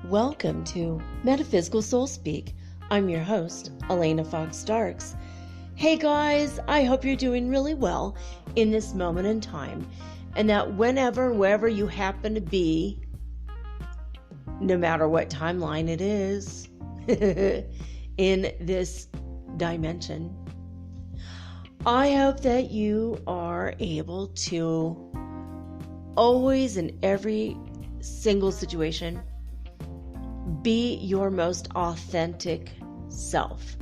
Welcome to Metaphysical Soul Speak. I'm your host, Elena Fox Starks. Hey guys, I hope you're doing really well in this moment in time, and that wherever you happen to be, no matter what timeline it is, in this dimension, I hope that you are able to always, in every single situation, be your most authentic self.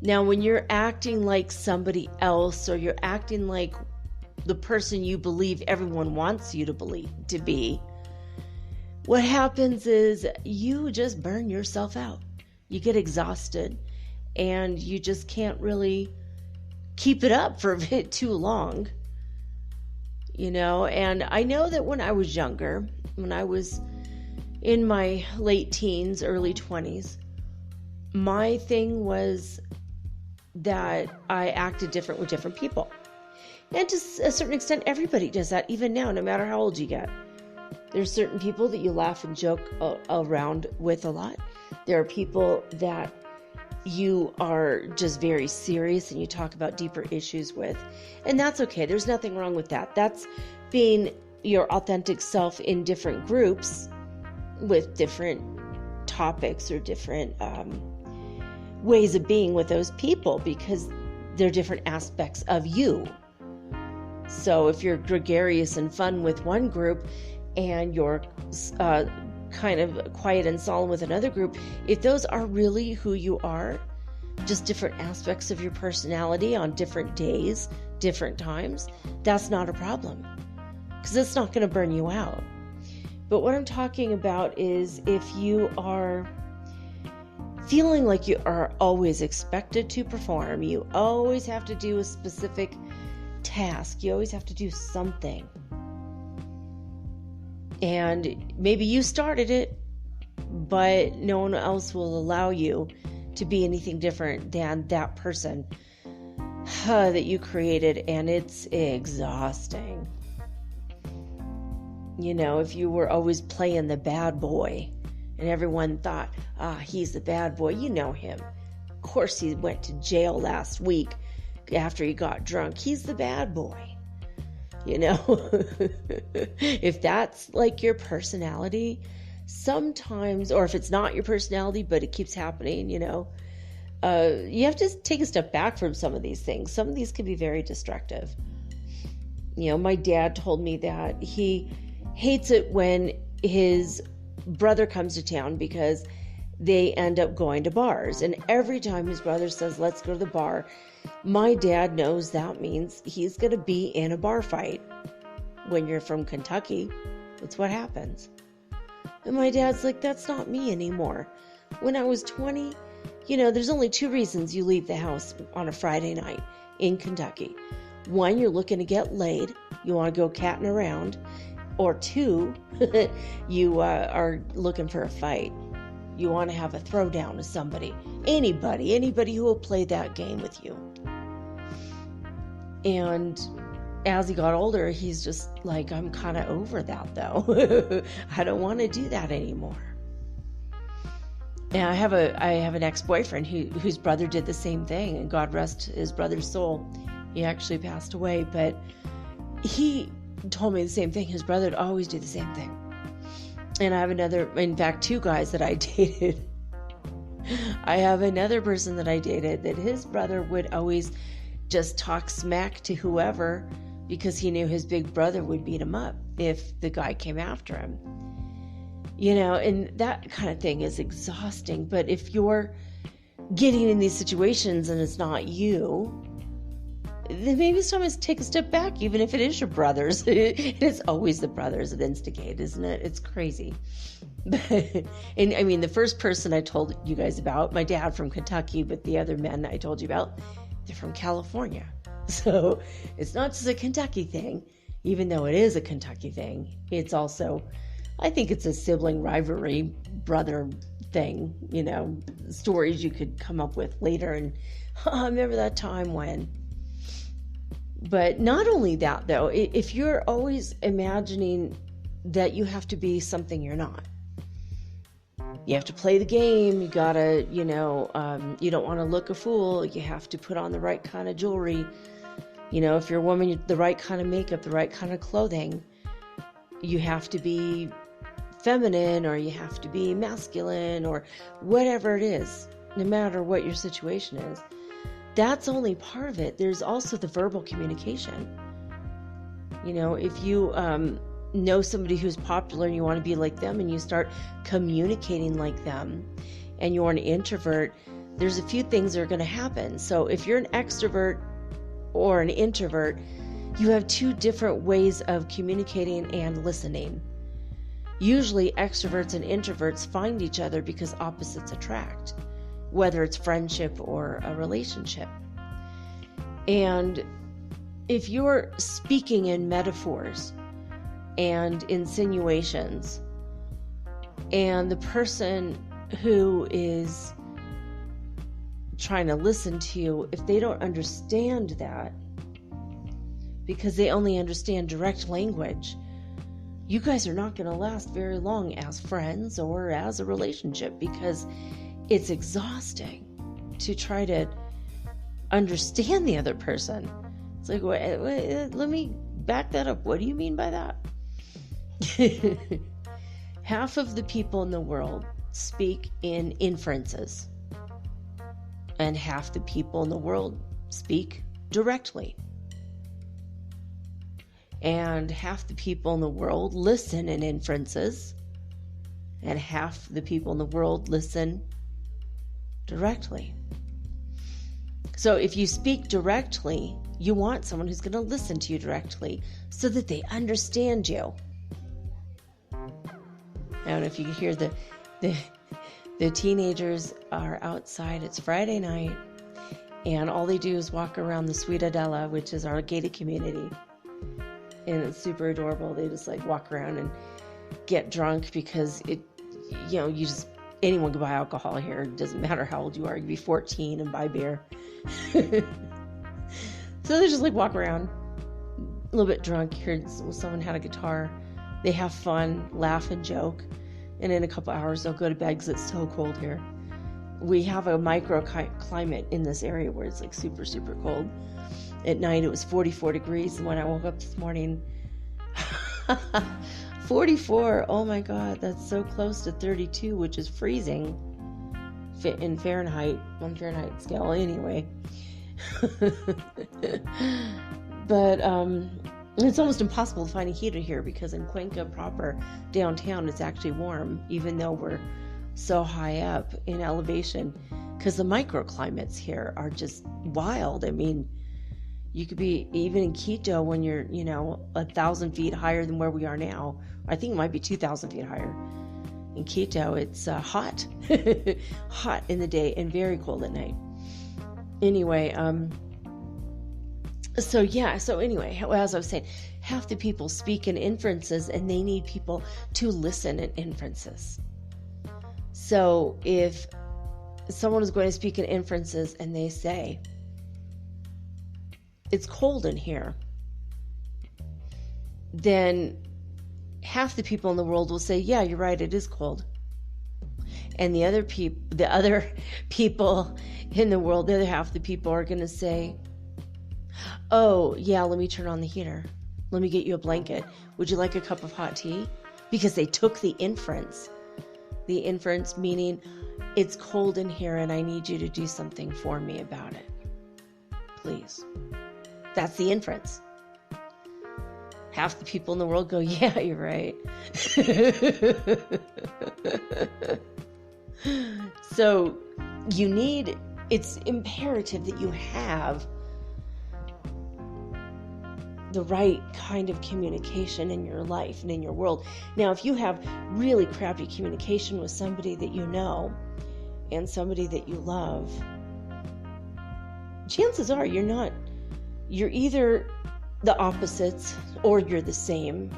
Now, when you're acting like somebody else, or you're acting like the person you believe everyone wants you to be, what happens is you just burn yourself out. You get exhausted, and you just can't really keep it up for a bit too long. And I know that when I was younger, when I was in my late teens, early 20s, my thing was that I acted different with different people. And to a certain extent, everybody does that, even now, no matter how old you get. There's certain people that you laugh and joke around with a lot. There are people that you are just very serious and you talk about deeper issues with. And that's okay. There's nothing wrong with that. That's being your authentic self in different groups with different topics or different ways of being with those people, because they're different aspects of you. So if you're gregarious and fun with one group, and you're kind of quiet and solemn with another group, if those are really who you are, just different aspects of your personality on different days, different times, that's not a problem, because it's not going to burn you out. But what I'm talking about is if you are feeling like you are always expected to perform, you always have to do a specific task, you always have to do something. And maybe you started it, but no one else will allow you to be anything different than that person that you created, and it's exhausting. If you were always playing the bad boy and everyone thought, he's the bad boy, you know him. Of course he went to jail last week after he got drunk. He's the bad boy. If that's like your personality, sometimes, or if it's not your personality, but it keeps happening, you have to take a step back from some of these things. Some of these can be very destructive. My dad told me that he hates it when his brother comes to town because they end up going to bars. And every time his brother says, let's go to the bar, my dad knows that means he's going to be in a bar fight. When you're from Kentucky, that's what happens. And my dad's like, that's not me anymore. When I was 20, there's only two reasons you leave the house on a Friday night in Kentucky. One, you're looking to get laid. You want to go catting around. Or two, you are looking for a fight. You want to have a throwdown with somebody. Anybody who will play that game with you. And as he got older, he's just like, I'm kind of over that though. I don't want to do that anymore. And I have an ex-boyfriend whose brother did the same thing, and God rest his brother's soul. He actually passed away, but he told me the same thing. His brother would always do the same thing. And I have two guys that I dated. I have another person that I dated that his brother would always just talk smack to whoever because he knew his big brother would beat him up if the guy came after him. and that kind of thing is exhausting. But if you're getting in these situations and it's not you, then maybe it's time to take a step back, even if it is your brothers. It's always the brothers that instigate, isn't it? It's crazy. And I mean, the first person I told you guys about, my dad from Kentucky, but the other men I told you about, they're from California. So it's not just a Kentucky thing, even though it is a Kentucky thing. It's also, I think it's a sibling rivalry, brother thing, stories you could come up with later. And I remember that time when. But not only that, though, if you're always imagining that you have to be something you're not, you have to play the game, you gotta, you don't want to look a fool, you have to put on the right kind of jewelry, if you're a woman, the right kind of makeup, the right kind of clothing, you have to be feminine, or you have to be masculine, or whatever it is, no matter what your situation is. That's only part of it. There's also the verbal communication. If you know somebody who's popular and you want to be like them, and you start communicating like them, and you're an introvert, there's a few things that are going to happen. So if you're an extrovert or an introvert, you have two different ways of communicating and listening. Usually extroverts and introverts find each other because opposites attract, whether it's friendship or a relationship. And if you're speaking in metaphors and insinuations, and the person who is trying to listen to you, if they don't understand that, because they only understand direct language, you guys are not going to last very long as friends or as a relationship, because it's exhausting to try to understand the other person. It's like, wait, let me back that up. What do you mean by that? Half of the people in the world speak in inferences, and half the people in the world speak directly. And half the people in the world listen in inferences, and half the people in the world listen directly. So if you speak directly, you want someone who's going to listen to you directly so that they understand you. I don't know if you can hear the teenagers are outside. It's Friday night, and all they do is walk around the Sweet Adela, which is our gated community. And it's super adorable. They just walk around and get drunk because anyone can buy alcohol here. It doesn't matter how old you are. You can be 14 and buy beer. So they just walk around a little bit drunk. Heard someone had a guitar. They have fun, laugh and joke. And in a couple hours they'll go to bed because it's so cold here. We have a microclimate in this area where it's super, super cold. At night it was 44 degrees, and when I woke up this morning, 44, oh my God, that's so close to 32, which is freezing in Fahrenheit, on Fahrenheit scale anyway. But it's almost impossible to find a heater here, because in Cuenca proper, downtown, it's actually warm, even though we're so high up in elevation, because the microclimates here are just wild. I mean, you could be even in Quito when you're 1,000 feet higher than where we are now. I think it might be 2,000 feet higher. In Quito, it's hot hot in the day and very cold at night. Anyway, so anyway, as I was saying, half the people speak in inferences, and they need people to listen in inferences. So if someone is going to speak in inferences and they say, it's cold in here, then half the people in the world will say, yeah, you're right, it is cold. And the other people in the world, the other half of the people are going to say, oh, yeah, let me turn on the heater. Let me get you a blanket. Would you like a cup of hot tea? Because they took the inference. The inference meaning, it's cold in here and I need you to do something for me about it. Please. That's the inference. half the people in the world go, yeah, you're right. So it's imperative that you have the right kind of communication in your life and in your world. Now, if you have really crappy communication with somebody that you know and somebody that you love, chances are you're either the opposites or you're the same.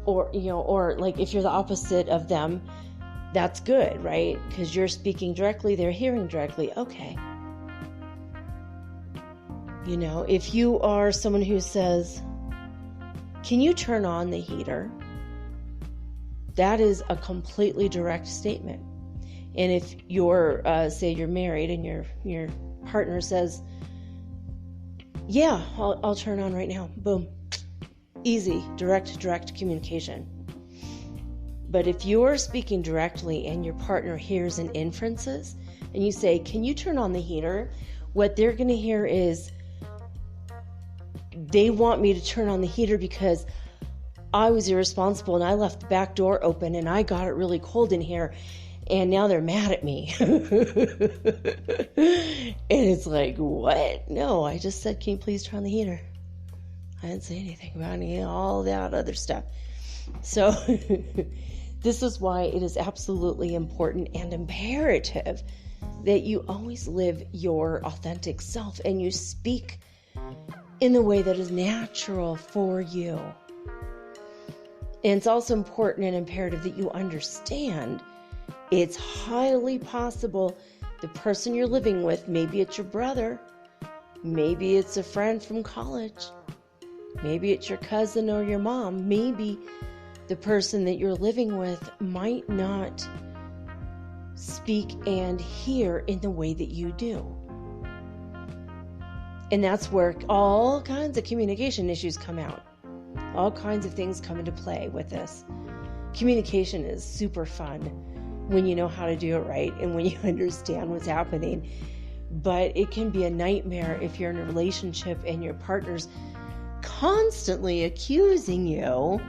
Or like if you're the opposite of them, that's good, right? Because you're speaking directly, they're hearing directly. Okay. If you are someone who says, can you turn on the heater? That is a completely direct statement. And if you're, say you're married and your partner says, yeah, I'll turn on right now. Boom. Easy, direct communication. But if you're speaking directly and your partner hears in inferences and you say, can you turn on the heater? What they're going to hear is, they want me to turn on the heater because I was irresponsible and I left the back door open and I got it really cold in here and now they're mad at me. And it's like, what? No, I just said, can you please turn on the heater? I didn't say anything about all that other stuff. So this is why it is absolutely important and imperative that you always live your authentic self and you speak in the way that is natural for you. And it's also important and imperative that you understand it's highly possible the person you're living with, maybe it's your brother, maybe it's a friend from college, maybe it's your cousin or your mom, maybe the person that you're living with might not speak and hear in the way that you do. And that's where all kinds of communication issues come out. All kinds of things come into play with this. Communication is super fun when you know how to do it right and when you understand what's happening. But it can be a nightmare if you're in a relationship and your partner's constantly accusing you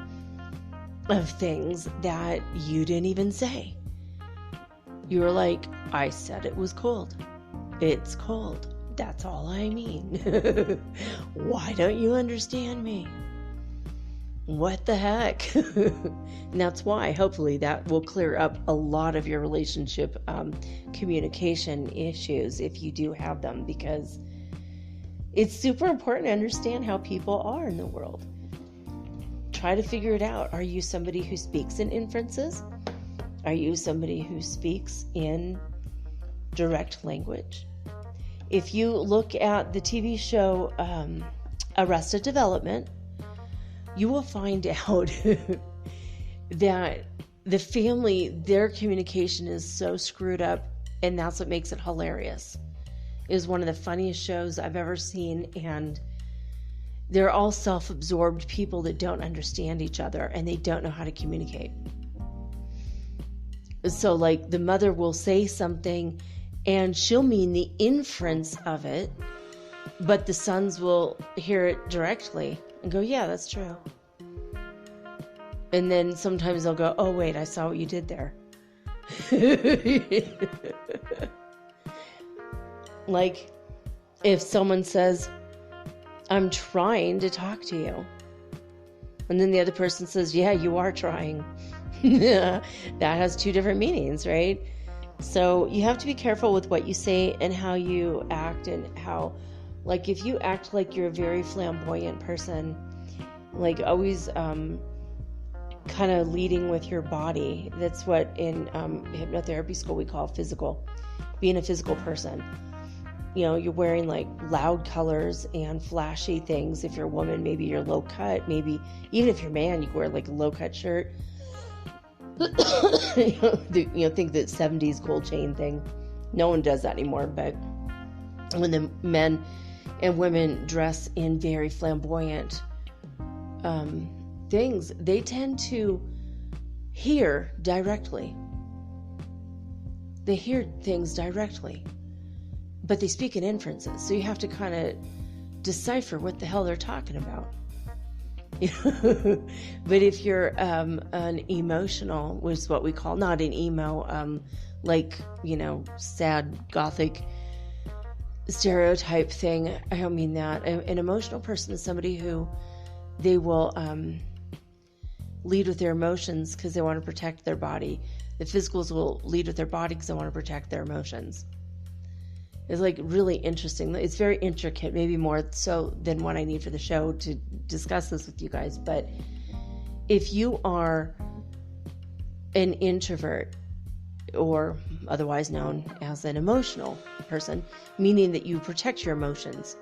of things that you didn't even say. You were like, I said it was cold. It's cold. That's all I mean. Why don't you understand me? What the heck? And that's why, hopefully, that will clear up a lot of your relationship communication issues if you do have them, because it's super important to understand how people are in the world. Try to figure it out. Are you somebody who speaks in inferences? Are you somebody who speaks in direct language? If you look at the TV show Arrested Development, you will find out that the family, their communication is so screwed up, and that's what makes it hilarious. It is one of the funniest shows I've ever seen, and they're all self-absorbed people that don't understand each other, and they don't know how to communicate. So, like, the mother will say something, and she'll mean the inference of it, but the sons will hear it directly and go, yeah, that's true. And then sometimes they'll go, oh, wait, I saw what you did there. Like, if someone says, I'm trying to talk to you, and then the other person says, yeah, you are trying. That has two different meanings, right? So you have to be careful with what you say and how you act, and how, like, if you act like you're a very flamboyant person, like always kind of leading with your body. That's what in hypnotherapy school we call physical, being a physical person. You know, you're wearing like loud colors and flashy things. If you're a woman, maybe you're low cut. Maybe even if you're a man, you wear like a low cut shirt. Think that 70s gold chain thing. No one does that anymore. But when the men and women dress in very flamboyant things, they tend to hear directly. They hear things directly, but they speak in inferences. So you have to kind of decipher what the hell they're talking about. But if you're an emotional, which is what we call, not an emo, like, sad gothic stereotype thing. I don't mean that. An emotional person is somebody who they will lead with their emotions because they want to protect their body. The physicals will lead with their body because they want to protect their emotions. It's like really interesting. It's very intricate, maybe more so than what I need for the show to discuss this with you guys. But if you are an introvert, or otherwise known as an emotional person, meaning that you protect your emotions,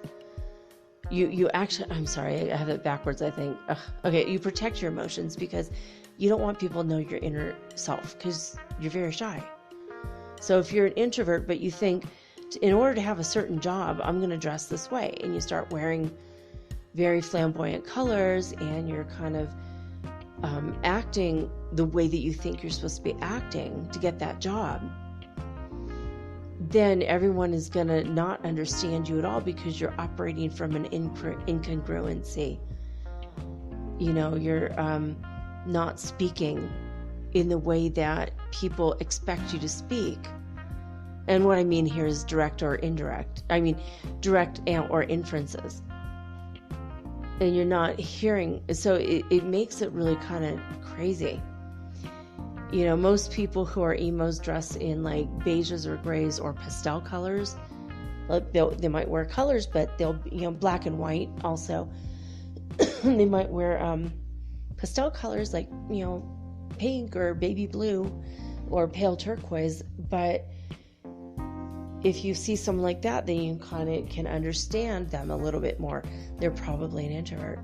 you actually, I'm sorry, I have it backwards, I think. Okay, you protect your emotions because you don't want people to know your inner self because you're very shy. So if you're an introvert, but you think, in order to have a certain job, I'm going to dress this way, and you start wearing very flamboyant colors, and you're kind of acting the way that you think you're supposed to be acting to get that job, then everyone is going to not understand you at all because you're operating from an incongruency. You're not speaking in the way that people expect you to speak. And what I mean here is direct or indirect. I mean direct or inferences. And you're not hearing, so it makes it really kind of crazy. Most people who are emos dress in like beiges or grays or pastel colors. Like they might wear colors, but they'll black and white also. They might wear pastel colors like pink or baby blue or pale turquoise. But if you see someone like that, then you kind of can understand them a little bit more. They're probably an introvert.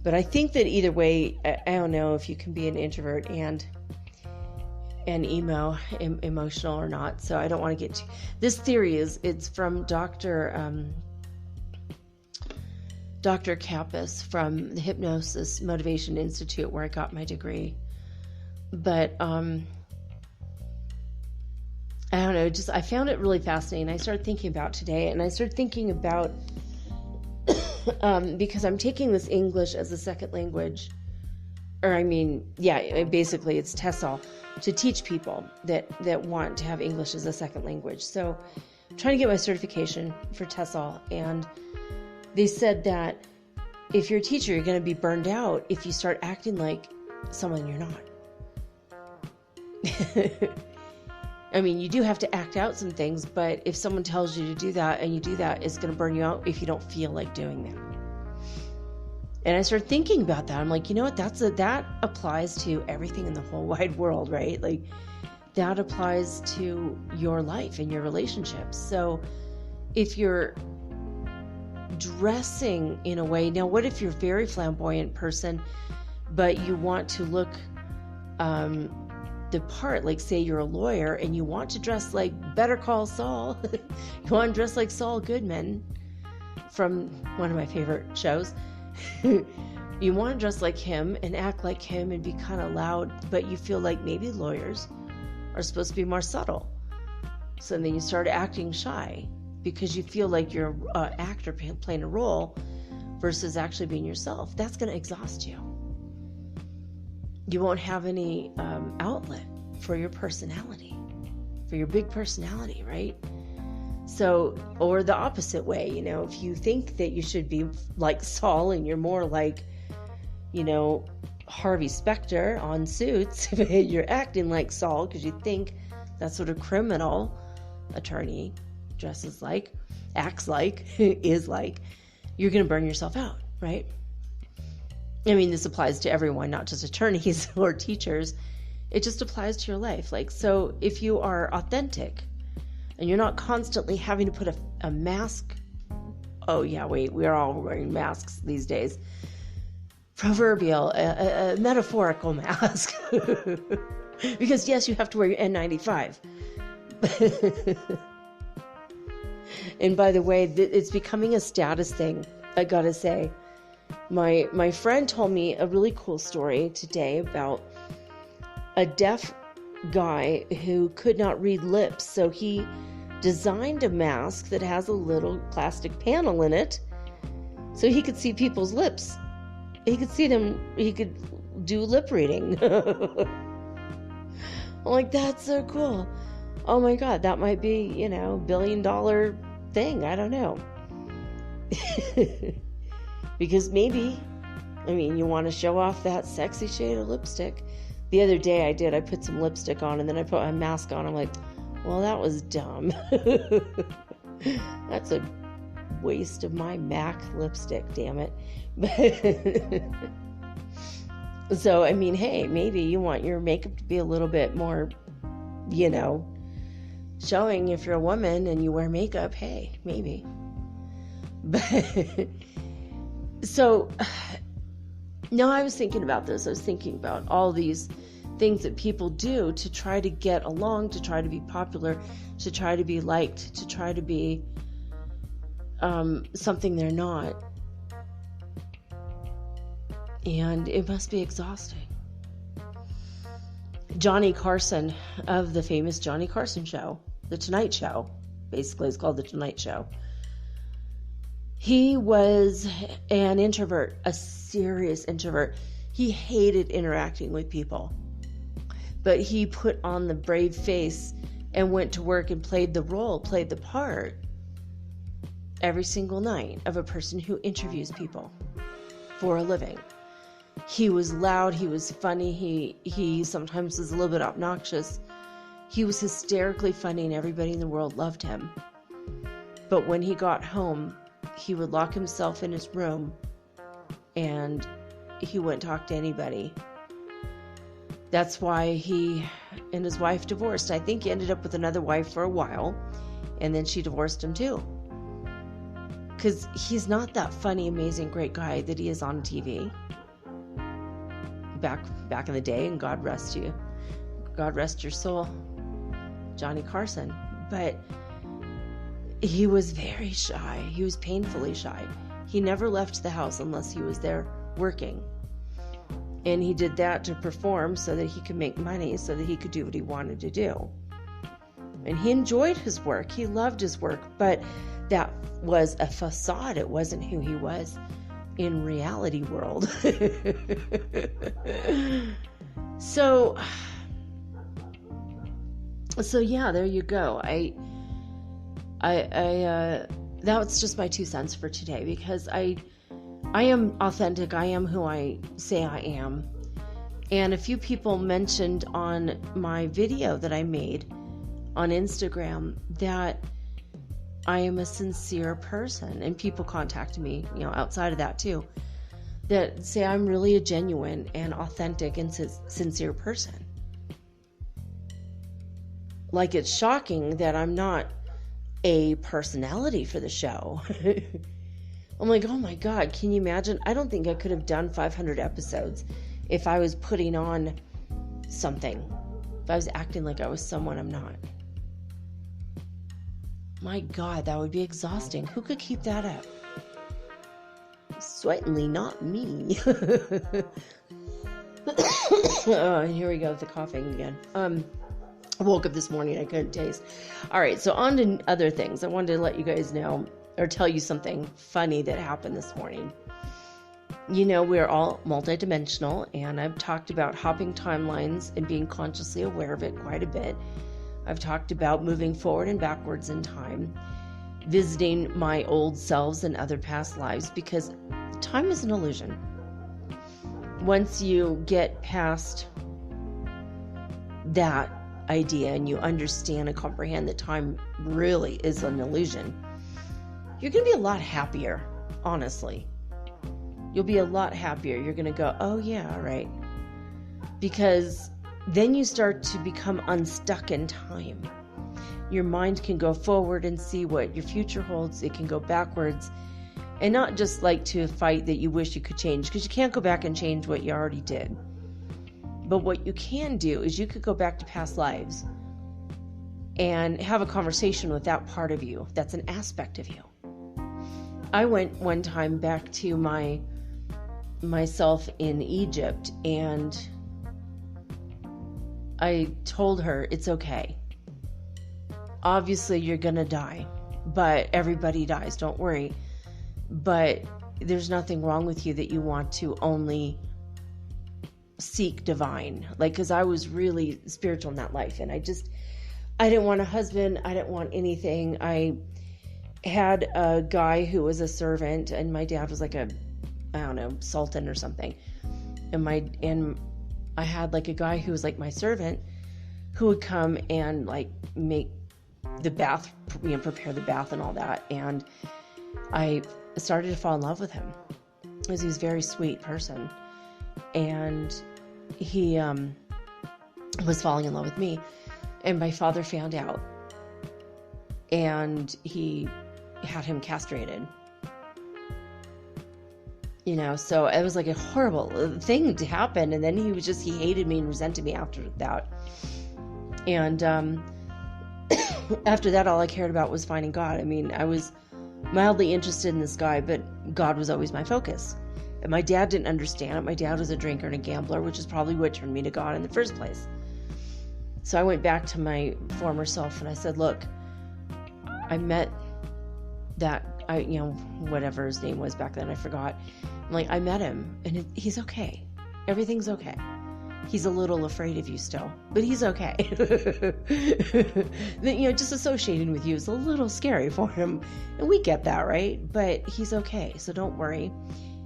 But I think that either way, I don't know if you can be an introvert and emotional or not. So I don't want to get to this theory. It's from Dr. Kappas from the Hypnosis Motivation Institute, where I got my degree. But I don't know, I found it really fascinating. I started thinking about today, and I started thinking about because I'm taking this English as a second language, basically it's TESOL, to teach people that want to have English as a second language. So I'm trying to get my certification for TESOL, and they said that if you're a teacher, you're going to be burned out if you start acting like someone you're not. You do have to act out some things, but if someone tells you to do that and you do that, it's going to burn you out if you don't feel like doing that. And I started thinking about that. I'm like, you know what? That applies to everything in the whole wide world, right? Like, that applies to your life and your relationships. So if you're dressing in a way, now what if you're a very flamboyant person, but you want to look the part, like say you're a lawyer and you want to dress like Better Call Saul, you want to dress like Saul Goodman from one of my favorite shows. You want to dress like him and act like him and be kind of loud, but you feel like maybe lawyers are supposed to be more subtle. So then you start acting shy because you feel like you're an actor playing a role versus actually being yourself. That's going to exhaust you. You won't have any outlet for your personality, for your big personality, right? So, or the opposite way, if you think that you should be like Saul and you're more like, Harvey Specter on Suits, you're acting like Saul because you think that's what a criminal attorney dresses like, acts like, is like, you're going to burn yourself out, right? This applies to everyone, not just attorneys or teachers. It just applies to your life. So if you are authentic and you're not constantly having to put a mask. Oh yeah, wait, we're all wearing masks these days. Proverbial, a metaphorical mask. Because yes, you have to wear your N95. And by the way, it's becoming a status thing, I gotta say. My friend told me a really cool story today about a deaf guy who could not read lips, so he designed a mask that has a little plastic panel in it so he could see people's lips. He could see them, he could do lip reading. I'm like, that's so cool. Oh my God, that might be, $1 billion thing. I don't know. Because maybe, you want to show off that sexy shade of lipstick. The other day I put some lipstick on and then I put my mask on. I'm like, well, that was dumb. That's a waste of my MAC lipstick, damn it. So, hey, maybe you want your makeup to be a little bit more, showing if you're a woman and you wear makeup. Hey, maybe. But so, no, I was thinking about this. I was thinking about all these things that people do to try to get along, to try to be popular, to try to be liked, to try to be something they're not. And it must be exhausting. Johnny Carson of the famous Johnny Carson show, The Tonight Show, basically it's called The Tonight Show. He was an introvert, a serious introvert. He hated interacting with people. But he put on the brave face and went to work and played the part every single night of a person who interviews people for a living. He was loud, he was funny, he sometimes was a little bit obnoxious. He was hysterically funny and everybody in the world loved him. But when he got home, he would lock himself in his room and he wouldn't talk to anybody. That's why he and his wife divorced. I think he ended up with another wife for a while, and then she divorced him too. Because he's not that funny, amazing, great guy that he is on TV. Back in the day, and God rest you. God rest your soul, Johnny Carson. But he was very shy. He was painfully shy. He never left the house unless he was there working. And he did that to perform so that he could make money, so that he could do what he wanted to do. And he enjoyed his work. He loved his work, but that was a facade. It wasn't who he was in reality world. So yeah, there you go. I that's just my 2 cents for today, because I am authentic. I am who I say I am. And a few people mentioned on my video that I made on Instagram that I am a sincere person. And people contact me, outside of that too, that say I'm really a genuine and authentic and sincere person. Like, it's shocking that I'm not a personality for the show. I'm like, oh my God, can you imagine? I don't think I could have done 500 episodes if I was putting on something. If I was acting like I was someone I'm not. My God, that would be exhausting. Who could keep that up? Certainly not me. Oh, here we go with the coughing again. I woke up this morning, I couldn't taste. All right, so on to other things. I wanted to let you guys know, or tell you something funny that happened this morning. We're all multidimensional, and I've talked about hopping timelines and being consciously aware of it quite a bit. I've talked about moving forward and backwards in time, visiting my old selves and other past lives, because time is an illusion. Once you get past that idea and you understand and comprehend that time really is an illusion, you're going to be a lot happier, honestly. You'll be a lot happier. You're going to go, oh yeah, right. Because then you start to become unstuck in time. Your mind can go forward and see what your future holds. It can go backwards, and not just like to a fight that you wish you could change, because you can't go back and change what you already did. But what you can do is you could go back to past lives and have a conversation with that part of you. That's an aspect of you. I went one time back to myself in Egypt, and I told her, it's okay. Obviously, you're going to die, but everybody dies, don't worry. But there's nothing wrong with you that you want to only seek divine. Like, because I was really spiritual in that life, and I didn't want a husband. I didn't want anything. I had a guy who was a servant, and my dad was like a, I don't know, sultan or something. And I had like a guy who was like my servant, who would come and like make the bath, prepare the bath and all that. And I started to fall in love with him because he was a very sweet person. And he was falling in love with me. And my father found out. And he had him castrated. So it was like a horrible thing to happen. And then he hated me and resented me after that. And after that, all I cared about was finding God. I mean, I was mildly interested in this guy, but God was always my focus. And my dad didn't understand it. My dad was a drinker and a gambler, which is probably what turned me to God in the first place. So I went back to my former self and I said, look, I met that, whatever his name was back then, I forgot. I met him and he's okay. Everything's okay. He's a little afraid of you still, but he's okay. Just associating with you is a little scary for him. And we get that, right? But he's okay. So don't worry.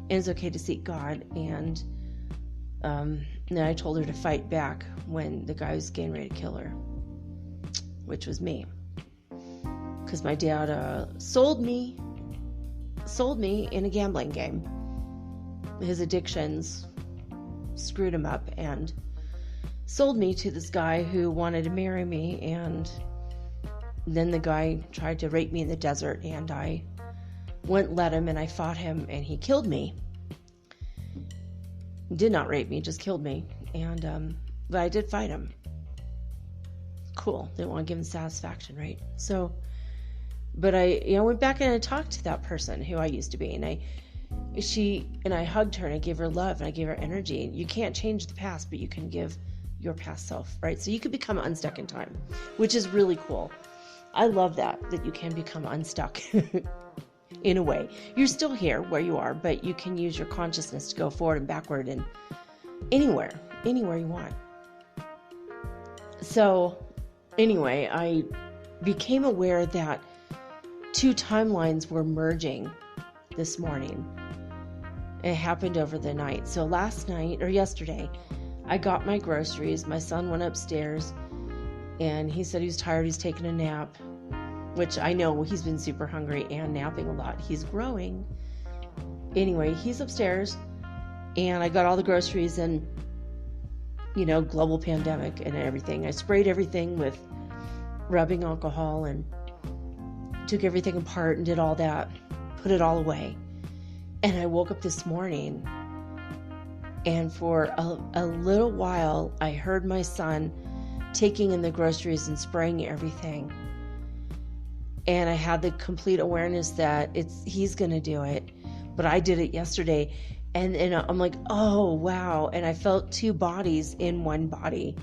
And it's okay to seek God. And then I told her to fight back when the guy was getting ready to kill her, which was me. Because my dad sold me in a gambling game. His addictions screwed him up and sold me to this guy who wanted to marry me. And then the guy tried to rape me in the desert, and I wouldn't let him, and I fought him, and he killed me. Did not rape me, just killed me. And but I did fight him. Cool. Didn't want to give him satisfaction, right? So, but I went back and I talked to that person who I used to be, and I hugged her and I gave her love and I gave her energy. You can't change the past, but you can give your past self, right? So you could become unstuck in time, which is really cool. I love that you can become unstuck in a way. You're still here where you are, but you can use your consciousness to go forward and backward and anywhere you want. So anyway, I became aware that 2 timelines were merging this morning. It happened over the night. So yesterday, I got my groceries. My son went upstairs and he said he was tired. He's taking a nap, which I know he's been super hungry and napping a lot. He's growing. Anyway, he's upstairs and I got all the groceries and, global pandemic and everything. I sprayed everything with rubbing alcohol and took everything apart and did all that, put it all away. And I woke up this morning, and for a little while, I heard my son taking in the groceries and spraying everything. And I had the complete awareness that he's going to do it, but I did it yesterday. And I'm like, oh, wow. And I felt 2 bodies in one body.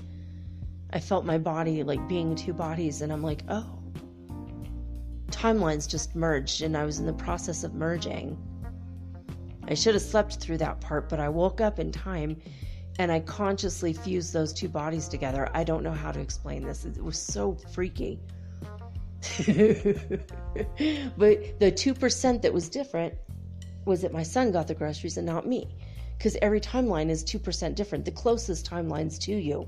I felt my body like being 2 bodies, and I'm like, oh. Timelines just merged, and I was in the process of merging. I should have slept through that part, but I woke up in time and I consciously fused those 2 bodies together. I don't know how to explain this. It was so freaky. But the 2% that was different was that my son got the groceries and not me. Because every timeline is 2% different. The closest timelines to you.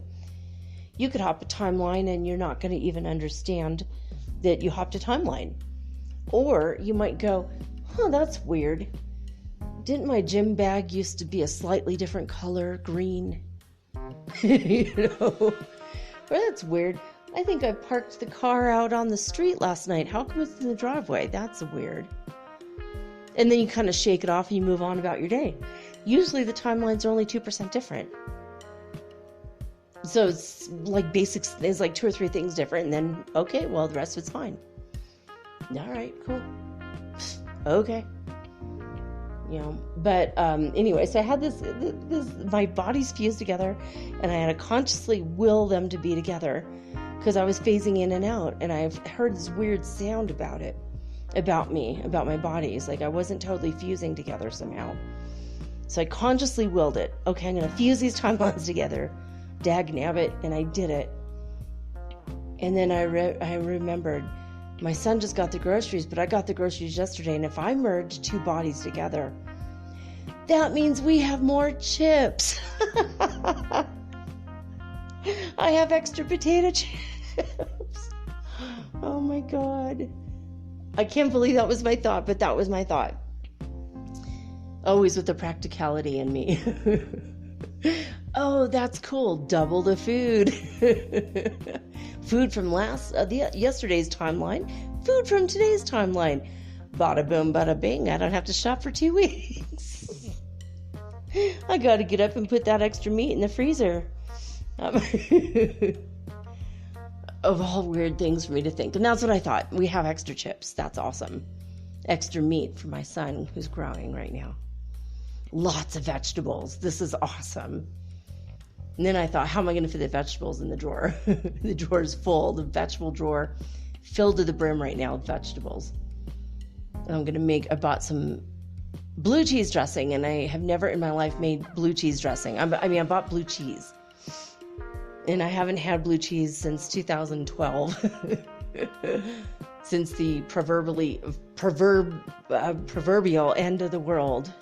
You could hop a timeline and you're not going to even understand that you hopped a timeline. Or you might go, that's weird. Didn't my gym bag used to be a slightly different color, green? Or that's weird. I think I parked the car out on the street last night. How come it's in the driveway? That's weird. And then you kind of shake it off and you move on about your day. Usually the timelines are only 2% different. So it's like basics, there's like 2 or 3 things different, and then, okay, well, the rest of it's fine. All right, cool. Okay. But anyway, so I had this, my bodies fused together, and I had to consciously will them to be together because I was phasing in and out, and I've heard this weird sound about it. about me, about my bodies. Like I wasn't totally fusing together somehow. So I consciously willed it. Okay, I'm going to fuse these timelines together. Dag nabbit. And I did it. And then I remembered my son just got the groceries, but I got the groceries yesterday. And if I merge two bodies together, that means we have more chips. I have extra potato chips. Oh my God. I can't believe that was my thought, but that was my thought. Always with the practicality in me. Oh, that's cool. Double the food. Food from yesterday's timeline. Food from today's timeline. Bada boom, bada bing. I don't have to shop for 2 weeks. I got to get up and put that extra meat in the freezer. Of all weird things for me to think. And that's what I thought. We have extra chips. That's awesome. Extra meat for my son who's growing right now. Lots of vegetables. This is awesome. And then I thought, how am I going to fit the vegetables in the drawer? The drawer is full. The vegetable drawer filled to the brim right now with vegetables. And I'm going to I bought some blue cheese dressing, and I have never in my life made blue cheese dressing. I bought blue cheese. And I haven't had blue cheese since 2012. Since the proverbial end of the world.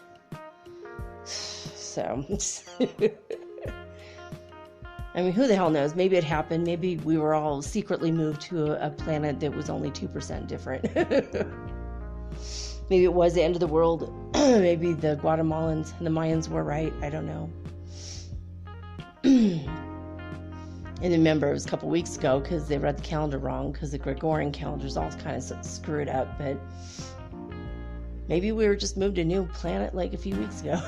So, I mean, who the hell knows? Maybe it happened. Maybe we were all secretly moved to a planet that was only 2% different. Maybe it was the end of the world. Maybe the Guatemalans and the Mayans were right. I don't know. And remember, it was a couple weeks ago because they read the calendar wrong because the Gregorian calendar's all kind of screwed up. But maybe we were just moved to a new planet like a few weeks ago.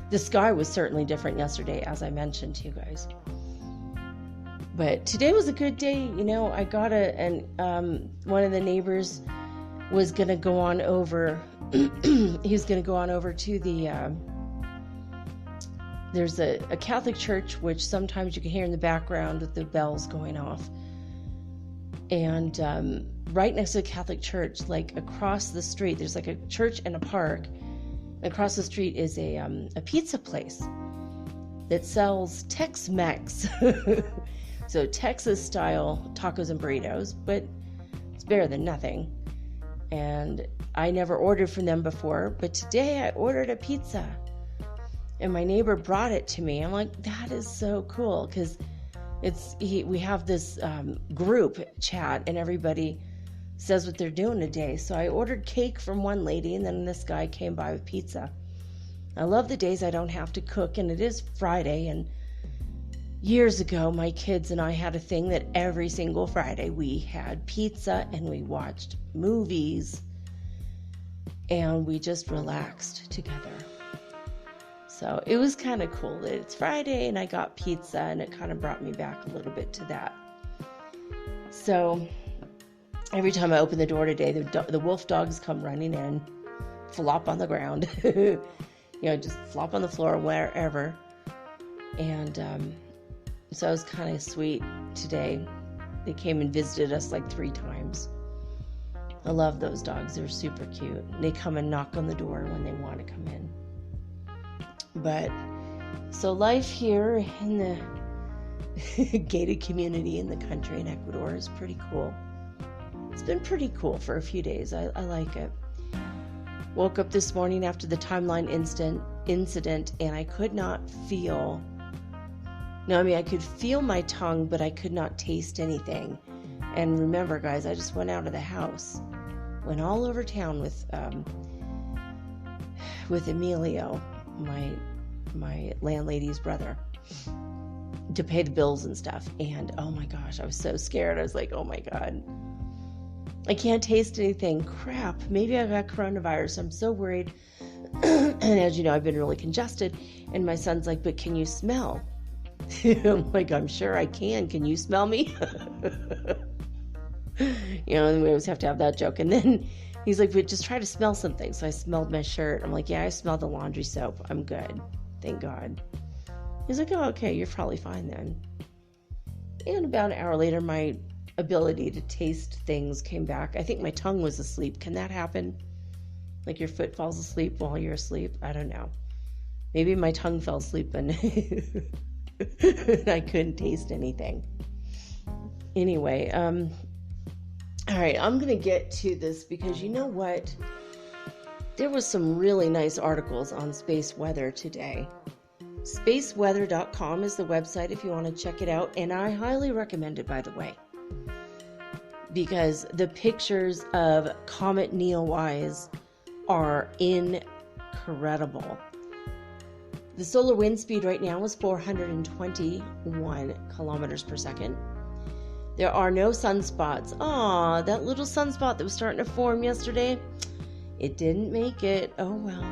The sky was certainly different yesterday, as I mentioned to you guys. But today was a good day. You know, I got one of the neighbors was going to go on over. He was going to go on over to the... There's a Catholic church, which sometimes you can hear in the background with the bells going off. And right next to the Catholic church, like across the street, there's like a church and a park. Across the street is a pizza place that sells Tex-Mex. So Texas-style tacos and burritos, but it's better than nothing. And I never ordered from them before, but today I ordered a pizza. And my neighbor brought it to me. I'm like, that is so cool, because we have this group chat, and everybody says what they're doing today. So I ordered cake from one lady, and then this guy came by with pizza. I love the days I don't have to cook, and it is Friday. And years ago, my kids and I had a thing that every single Friday we had pizza and we watched movies, and we just relaxed together. So it was kind of cool that it's Friday and I got pizza, and it kind of brought me back a little bit to that. So every time I open the door today, the wolf dogs come running in, flop on the ground, just flop on the floor, wherever. And so it was kind of sweet today. They came and visited us like 3 times. I love those dogs. They're super cute. They come and knock on the door when they want to come in. But so life here in the gated community in the country in Ecuador is pretty cool. It's been pretty cool for a few days. I like it. Woke up this morning after the timeline incident, and I could not feel... I could feel my tongue, but I could not taste anything. And remember, guys, I just went out of the house. Went all over town with Emilio, my landlady's brother, to pay the bills and stuff. And oh my gosh, I was so scared. I was like, oh my God, I can't taste anything. Crap, maybe I got coronavirus. I'm so worried. And as you know, I've been really congested. And my son's like, but can you smell? I'm like, I'm sure I can. Can you smell me? And we always have to have that joke. And then he's like, but just try to smell something. So I smelled my shirt. I'm like, yeah, I smelled the laundry soap. I'm good. Thank God. He's like, oh, okay, you're probably fine then. And about an hour later, my ability to taste things came back. I think my tongue was asleep. Can that happen? Like your foot falls asleep while you're asleep? I don't know. Maybe my tongue fell asleep and I couldn't taste anything. Anyway, all right, I'm going to get to this because you know what? There was some really nice articles on space weather today. Spaceweather.com is the website if you want to check it out, and I highly recommend it, by the way, because the pictures of Comet Neowise are incredible. The solar wind speed right now is 421 kilometers per second. There are no sunspots. Aw, that little sunspot that was starting to form yesterday, it didn't make it. Oh well.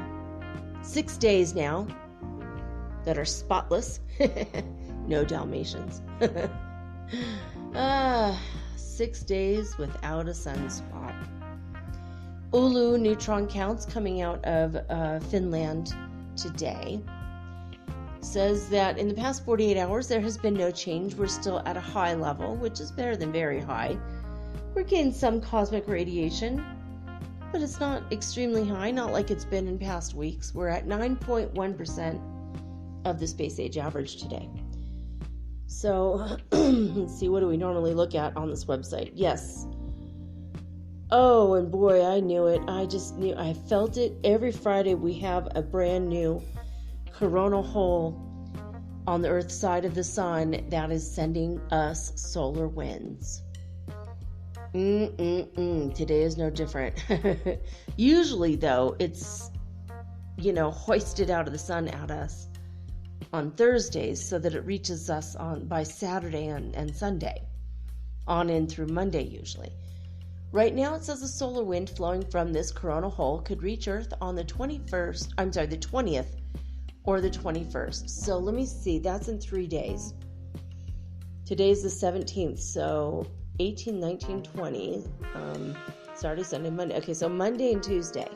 6 days now that are spotless. No Dalmatians. 6 days without a sunspot. Oulu neutron counts coming out of Finland today says that in the past 48 hours there has been no change. We're still at a high level, which is better than very high. We're getting some cosmic radiation, but it's not extremely high, not like it's been in past weeks. We're at 9.1% of the space age average today. So let's see, what do we normally look at on this website? Yes. Oh, and boy, I knew it. I just knew. I felt it. Every Friday we have a brand new coronal hole on the Earth's side of the sun that is sending us solar winds. Today is no different. Usually, though, it's, hoisted out of the sun at us on Thursdays so that it reaches us by Saturday and Sunday, on in through Monday usually. Right now it says a solar wind flowing from this coronal hole could reach Earth on the 20th or the 21st. So let me see, that's in 3 days. Today's the 17th, so 18, 19, 20, Saturday, Sunday, Monday. Okay, so Monday and Tuesday.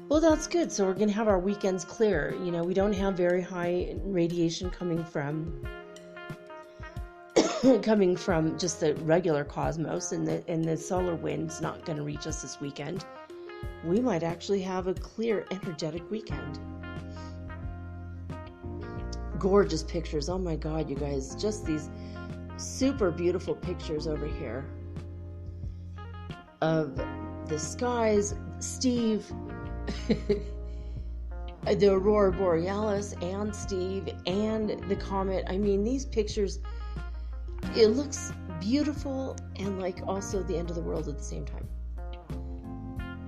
Well, that's good. So we're going to have our weekends clear. We don't have very high radiation coming from just the regular cosmos, and the solar wind's not going to reach us this weekend. We might actually have a clear, energetic weekend. Gorgeous pictures. Oh my God, you guys, just these super beautiful pictures over here of the skies, Steve, the Aurora Borealis, and Steve, and the comet. I mean, these pictures, it looks beautiful and like also the end of the world at the same time.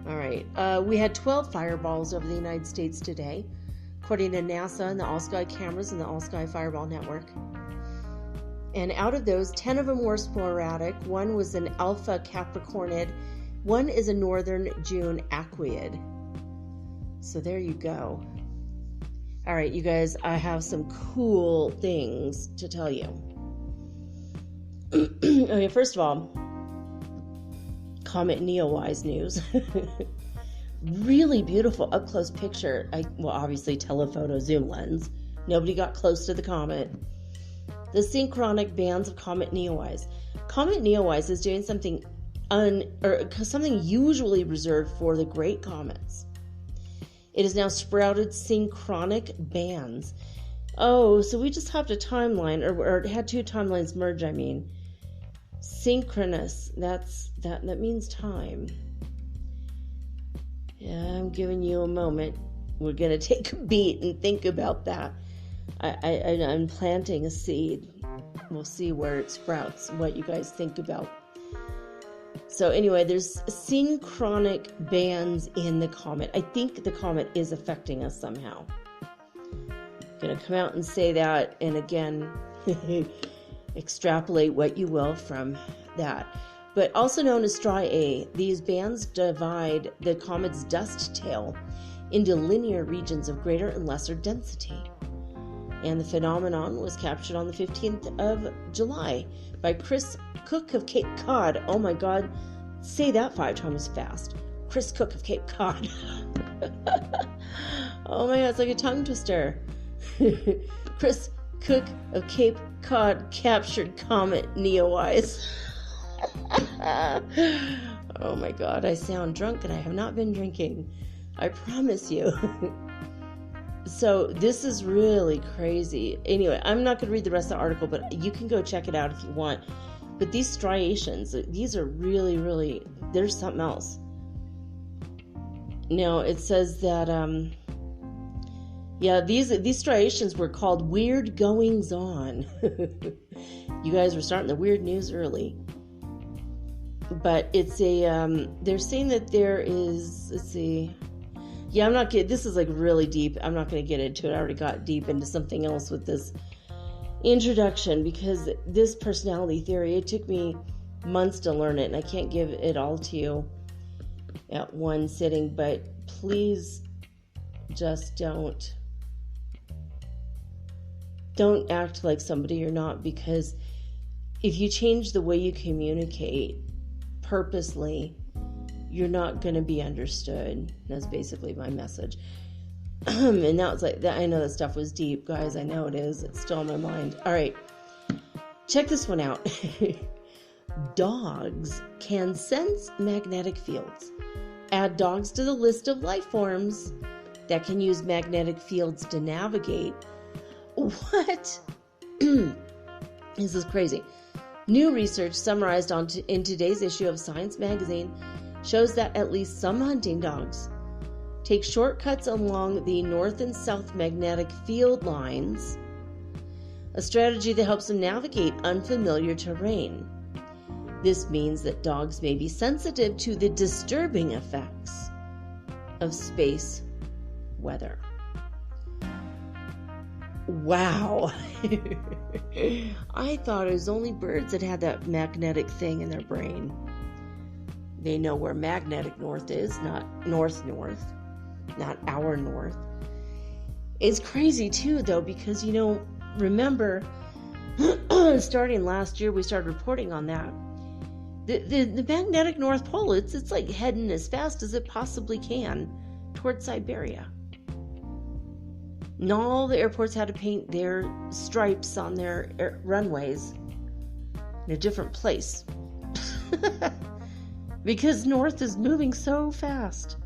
All right. We had 12 fireballs over the United States today, according to NASA and the All-Sky cameras and the All-Sky Fireball Network. And out of those, 10 of them were sporadic. One was an Alpha Capricornid. One is a Northern June Aquid. So there you go. All right, you guys, I have some cool things to tell you. Okay, first of all, Comet Neowise news. Really beautiful up-close picture. Obviously telephoto zoom lens. Nobody got close to the comet. The synchronic bands of Comet Neowise. Comet Neowise is doing something usually reserved for the great comets. It has now sprouted synchronic bands. Oh, so we just hopped a timeline, or had two timelines merge, I mean. Synchronous, that means time. Yeah, I'm giving you a moment. We're going to take a beat and think about that. I'm planting a seed. We'll see where it sprouts, what you guys think about. So anyway, there's synchronic bands in the comet. I think the comet is affecting us somehow. Going to come out and say that, and again, extrapolate what you will from that. But also known as Striae, these bands divide the comet's dust tail into linear regions of greater and lesser density. And the phenomenon was captured on the 15th of July by Chris Cook of Cape Cod. Oh my God, say that 5 times fast. Chris Cook of Cape Cod. Oh my God, it's like a tongue twister. Chris Cook of Cape Cod captured comet Neowise. Oh my God, I sound drunk and I have not been drinking. I promise you. So this is really crazy. Anyway, I'm not going to read the rest of the article, but you can go check it out if you want. But these striations, these are really, really, there's something else. Now, it says that, these striations were called weird goings on. You guys were starting the weird news early. But it's they're saying that there is, let's see. Yeah, I'm not kidding. This is like really deep. I'm not going to get into it. I already got deep into something else with this introduction because this personality theory, it took me months to learn it, and I can't give it all to you at one sitting, but please just don't act like somebody you're not, because if you change the way you communicate purposely, you're not going to be understood. That's basically my message. And that was like that. I know that stuff was deep, guys. I know it is. It's still on my mind. All right, check this one out. Dogs can sense magnetic fields. Add dogs to the list of life forms that can use magnetic fields to navigate. What? This is crazy. New research summarized in today's issue of Science magazine shows that at least some hunting dogs take shortcuts along the north and south magnetic field lines, a strategy that helps them navigate unfamiliar terrain. This means that dogs may be sensitive to the disturbing effects of space weather. Wow. I thought it was only birds that had that magnetic thing in their brain. They know where magnetic north is, not north, not our north. It's crazy too, though, because, remember, starting last year, we started reporting on that. The magnetic North Pole, it's like heading as fast as it possibly can towards Siberia. And all the airports had to paint their stripes on their runways in a different place. Because north is moving so fast.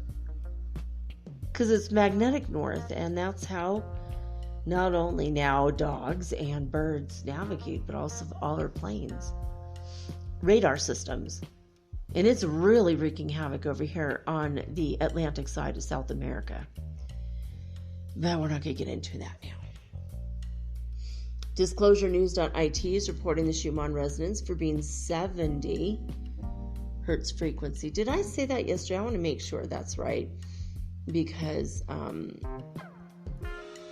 Because it's magnetic north, and that's how not only now dogs and birds navigate, but also all our planes. Radar systems. And it's really wreaking havoc over here on the Atlantic side of South America. But we're not going to get into that now. DisclosureNews.it is reporting the Schumann Resonance for being 70 hertz frequency. Did I say that yesterday? I want to make sure that's right, because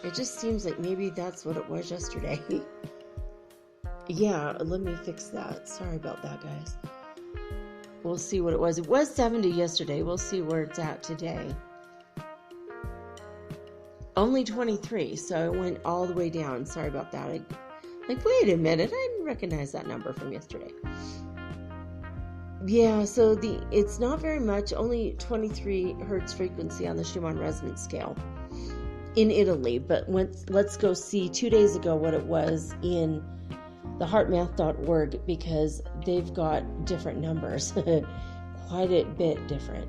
it just seems like maybe that's what it was yesterday. Yeah, let me fix that. Sorry about that, guys. We'll see what it was. It was 70 yesterday. We'll see where it's at today. Only 23, so it went all the way down. Sorry about that. Wait a minute. I didn't recognize that number from yesterday. Yeah, so it's not very much, only 23 hertz frequency on the Schumann Resonance scale in Italy. But let's go see 2 days ago what it was in the heartmath.org, because they've got different numbers, quite a bit different.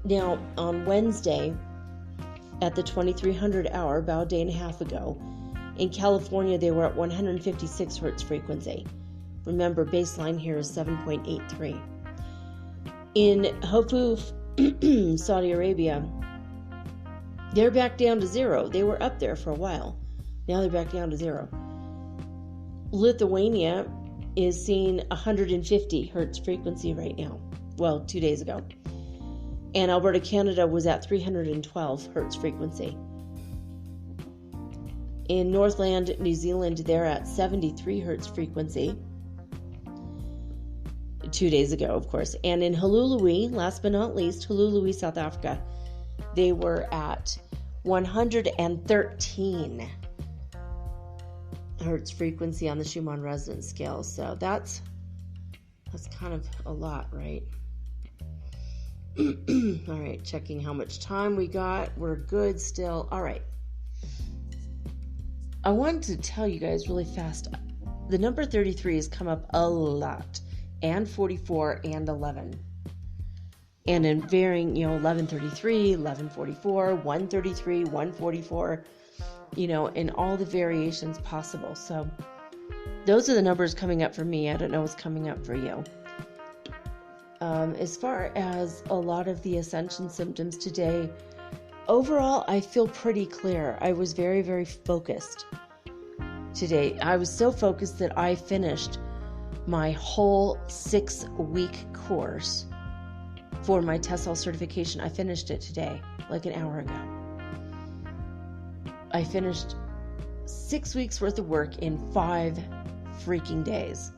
Now, on Wednesday, at the 2300 hour, about a day and a half ago, in California, they were at 156 hertz frequency. Remember, baseline here is 7.83. In Hofuf, Saudi Arabia, they're back down to 0. They were up there for a while. Now they're back down to 0. Lithuania is seeing 150 hertz frequency right now. Well, 2 days ago. And Alberta, Canada was at 312 hertz frequency. In Northland, New Zealand, they're at 73 hertz frequency. 2 days ago, of course. And in Hulului, last but not least, Hulului, South Africa, they were at 113 hertz frequency on the Schumann Resonance scale. So that's kind of a lot, right? All right, checking how much time we got. We're good still. All right. I wanted to tell you guys really fast. The number 33 has come up a lot, and 44 and 11. And in varying, 1133, 1144, 133, 144, in all the variations possible. So those are the numbers coming up for me. I don't know what's coming up for you. As far as a lot of the ascension symptoms today, overall, I feel pretty clear. I was very, very focused today. I was so focused that I finished my whole 6-week course for my TESOL certification. I finished it today, like an hour ago. I finished 6 weeks worth of work in 5 freaking days.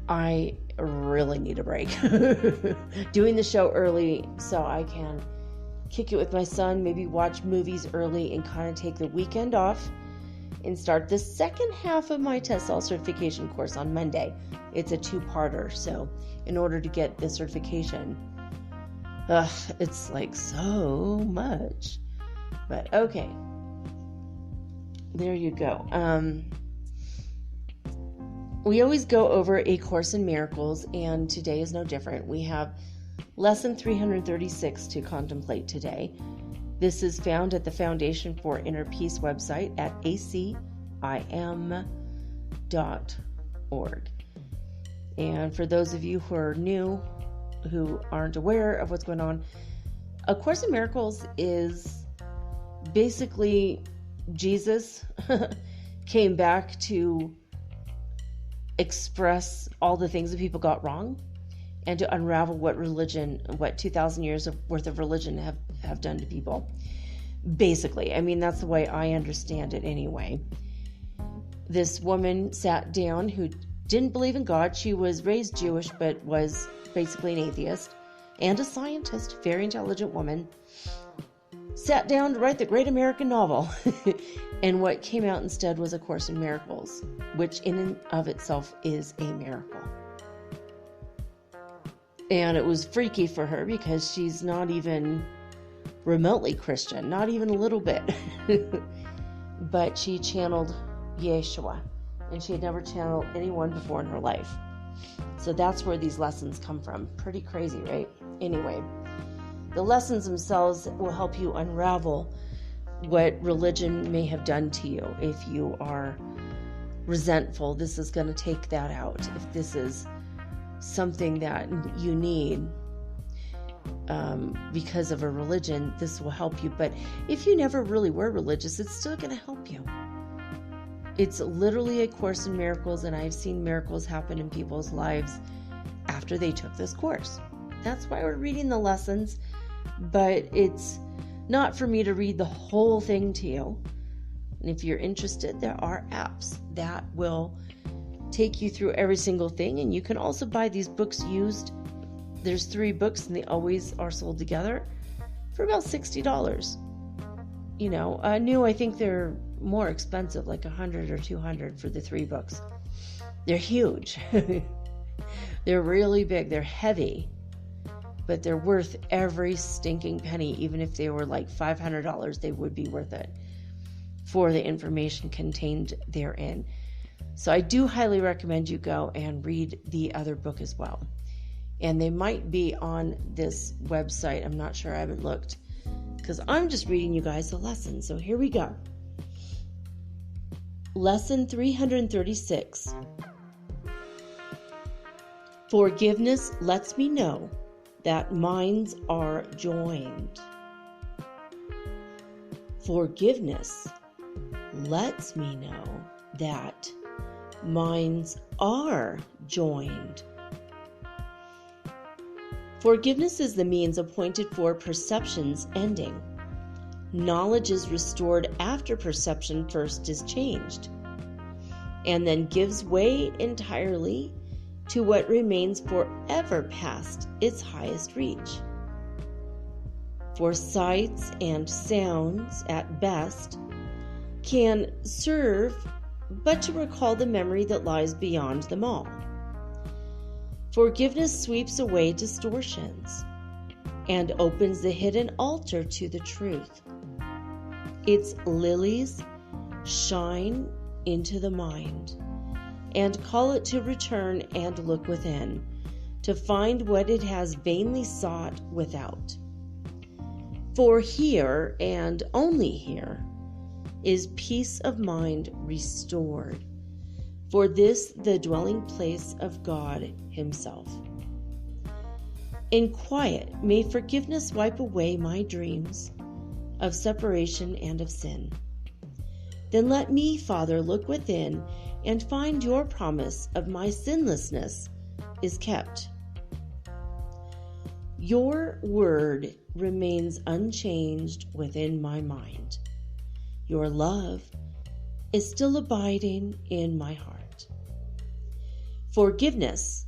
I really need a break. Doing the show early so I can kick it with my son, maybe watch movies early and kind of take the weekend off and start the second half of my TESOL certification course on Monday. It's a 2-parter, so in order to get the certification, it's like so much. But okay, there you go. We always go over A Course in Miracles, and today is no different. We have lesson 336 to contemplate today. This is found at the Foundation for Inner Peace website at acim.org. And for those of you who are new, who aren't aware of what's going on, A Course in Miracles is basically Jesus came back to express all the things that people got wrong and to unravel what 2,000 years worth of religion have done to people. Basically, I mean, that's the way I understand it anyway. This woman sat down who didn't believe in God. She was raised Jewish, but was basically an atheist and a scientist, very intelligent woman. Sat down to write the great American novel. And what came out instead was A Course in Miracles, which in and of itself is a miracle. And it was freaky for her because she's not even remotely Christian, not even a little bit. But she channeled Yeshua, and she had never channeled anyone before in her life. So that's where these lessons come from. Pretty crazy, right? Anyway, the lessons themselves will help you unravel what religion may have done to you. If you are resentful, this is going to take that out. If this is something that you need because of a religion, this will help you. But if you never really were religious, it's still going to help you. It's literally A Course in Miracles, and I've seen miracles happen in people's lives after they took this course. That's why we're reading the lessons, but it's not for me to read the whole thing to you. And if you're interested, there are apps that will take you through every single thing, and you can also buy these books used. There's 3 books, and they always are sold together for about $60. New, I think they're more expensive, like $100 or $200 for the 3 books. They're huge. They're really big. They're heavy, but they're worth every stinking penny. Even if they were like $500, they would be worth it for the information contained therein. So I do highly recommend you go and read the other book as well. And they might be on this website. I'm not sure. I haven't looked because I'm just reading you guys the lesson. So here we go. Lesson 336. Forgiveness lets me know that minds are joined. Forgiveness lets me know that minds are joined. Forgiveness is the means appointed for perception's ending. Knowledge is restored after perception first is changed, and then gives way entirely to what remains forever past its highest reach. For sights and sounds, at best, can serve but to recall the memory that lies beyond them all. Forgiveness sweeps away distortions and opens the hidden altar to the truth. Its lilies shine into the mind and call it to return and look within to find what it has vainly sought without. For here, and only here, is peace of mind restored, for this the dwelling place of God Himself. In quiet may forgiveness wipe away my dreams of separation and of sin. Then let me, Father, look within and find your promise of my sinlessness is kept. Your word remains unchanged within my mind. Your love is still abiding in my heart. Forgiveness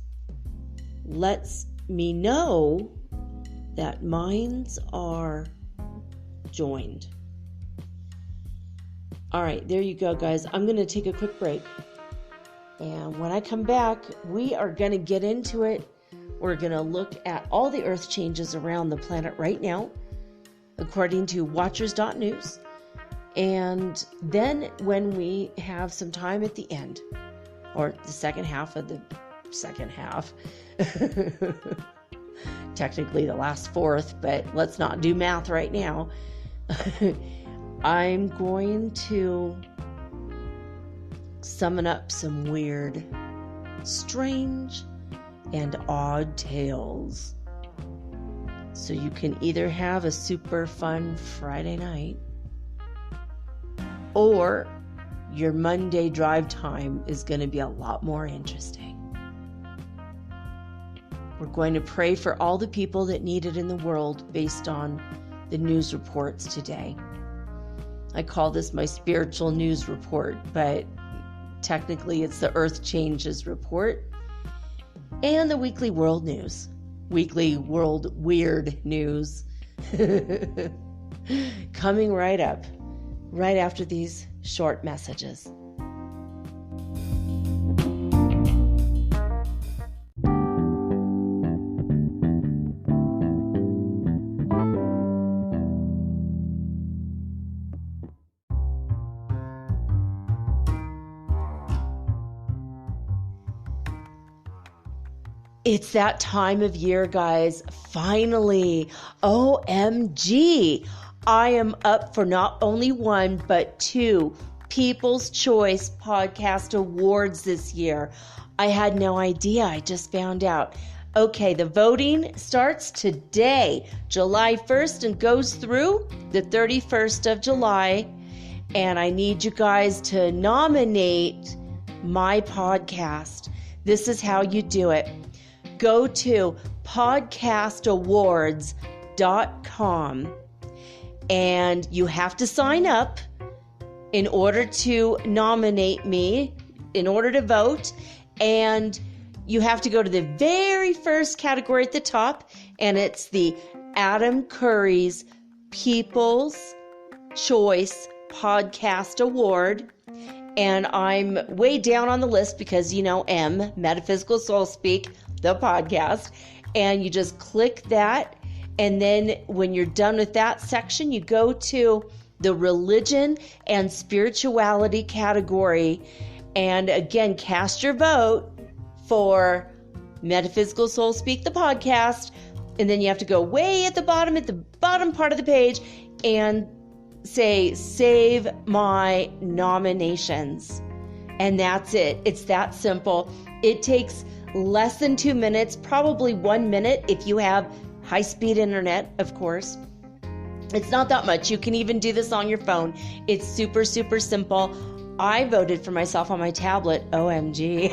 lets me know that minds are joined. All right, there you go, guys. I'm going to take a quick break. And when I come back, we are going to get into it. We're going to look at all the earth changes around the planet right now, according to Watchers.news. And then when we have some time at the end, or the second half of the second half, technically the last fourth, but let's not do math right now. I'm going to summon up some weird, strange, and odd tales. So you can either have a super fun Friday night, or your Monday drive time is going to be a lot more interesting. We're going to pray for all the people that need it in the world based on the news reports today. I call this my spiritual news report, but technically it's the Earth Changes report and the weekly world news. Weekly world weird news. Coming right up, right after these short messages. It's that time of year, guys. Finally. OMG. I am up for not only one, but 2 People's Choice Podcast Awards this year. I had no idea. I just found out. Okay, the voting starts today, July 1st, and goes through the 31st of July. And I need you guys to nominate my podcast. This is how you do it. Go to podcastawards.com and you have to sign up in order to nominate me, in order to vote. And you have to go to the very first category at the top, and it's the Adam Curry's People's Choice Podcast Award. And I'm way down on the list because, M, Metaphysical Soul Speak, the podcast, and you just click that, and then when you're done with that section, you go to the religion and spirituality category, and again, cast your vote for Metaphysical Soul Speak, the podcast, and then you have to go way at the bottom part of the page, and say, save my nominations, and that's it. It's that simple. It takes less than 2 minutes, probably 1 minute if you have high-speed internet, of course. It's not that much. You can even do this on your phone. It's super, super simple. I voted for myself on my tablet. OMG.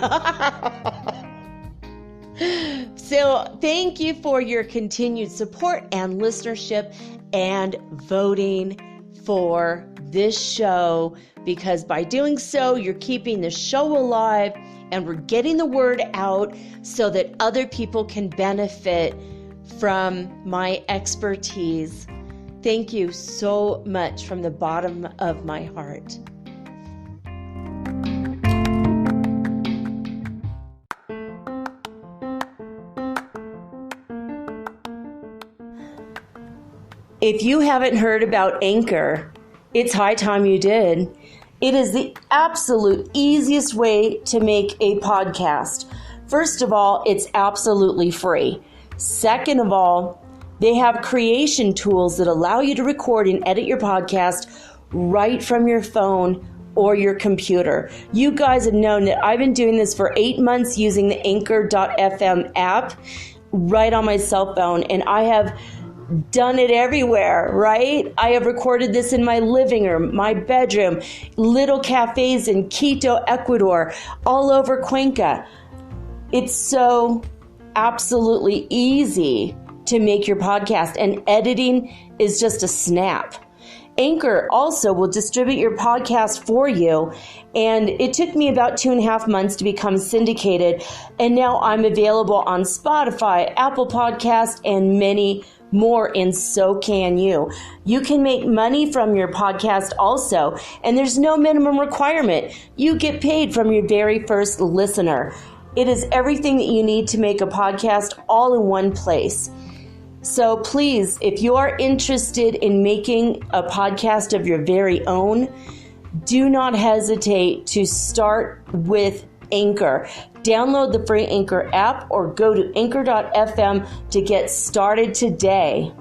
So thank you for your continued support and listenership and voting for this show, because by doing so, you're keeping the show alive and we're getting the word out so that other people can benefit from my expertise. Thank you so much from the bottom of my heart. If you haven't heard about Anchor, it's high time you did. It is the absolute easiest way to make a podcast. First of all, it's absolutely free. Second of all, they have creation tools that allow you to record and edit your podcast right from your phone or your computer. You guys have known that I've been doing this for 8 months using the Anchor.fm app right on my cell phone, and I have done it everywhere, right? I have recorded this in my living room, my bedroom, little cafes in Quito, Ecuador, all over Cuenca. It's so absolutely easy to make your podcast, and editing is just a snap. Anchor also will distribute your podcast for you, and it took me about 2.5 months to become syndicated, and now I'm available on Spotify, Apple Podcast, and many more, and so can you. You can make money from your podcast also, and there's no minimum requirement. You get paid from your very first listener. It is everything that you need to make a podcast all in one place. So please, if you are interested in making a podcast of your very own, do not hesitate to start with Anchor. Download the free Anchor app or go to anchor.fm to get started today.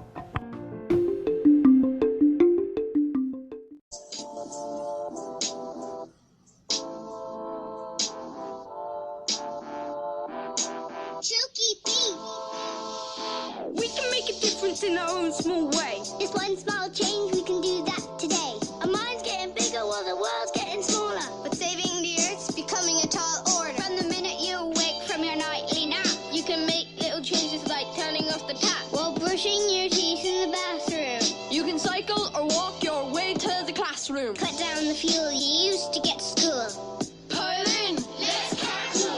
We can make a difference in our own small way. Just one small change, we can do that today. Our mind's getting bigger while the world's getting smaller. But saving the earth's becoming a tall order. From the minute you wake from your nightly nap, You can make little changes like turning off the tap. while brushing your teeth in the bathroom. You can cycle or walk your way to the classroom. Cut down the fuel you used to get to school. Pull in, let's cancel.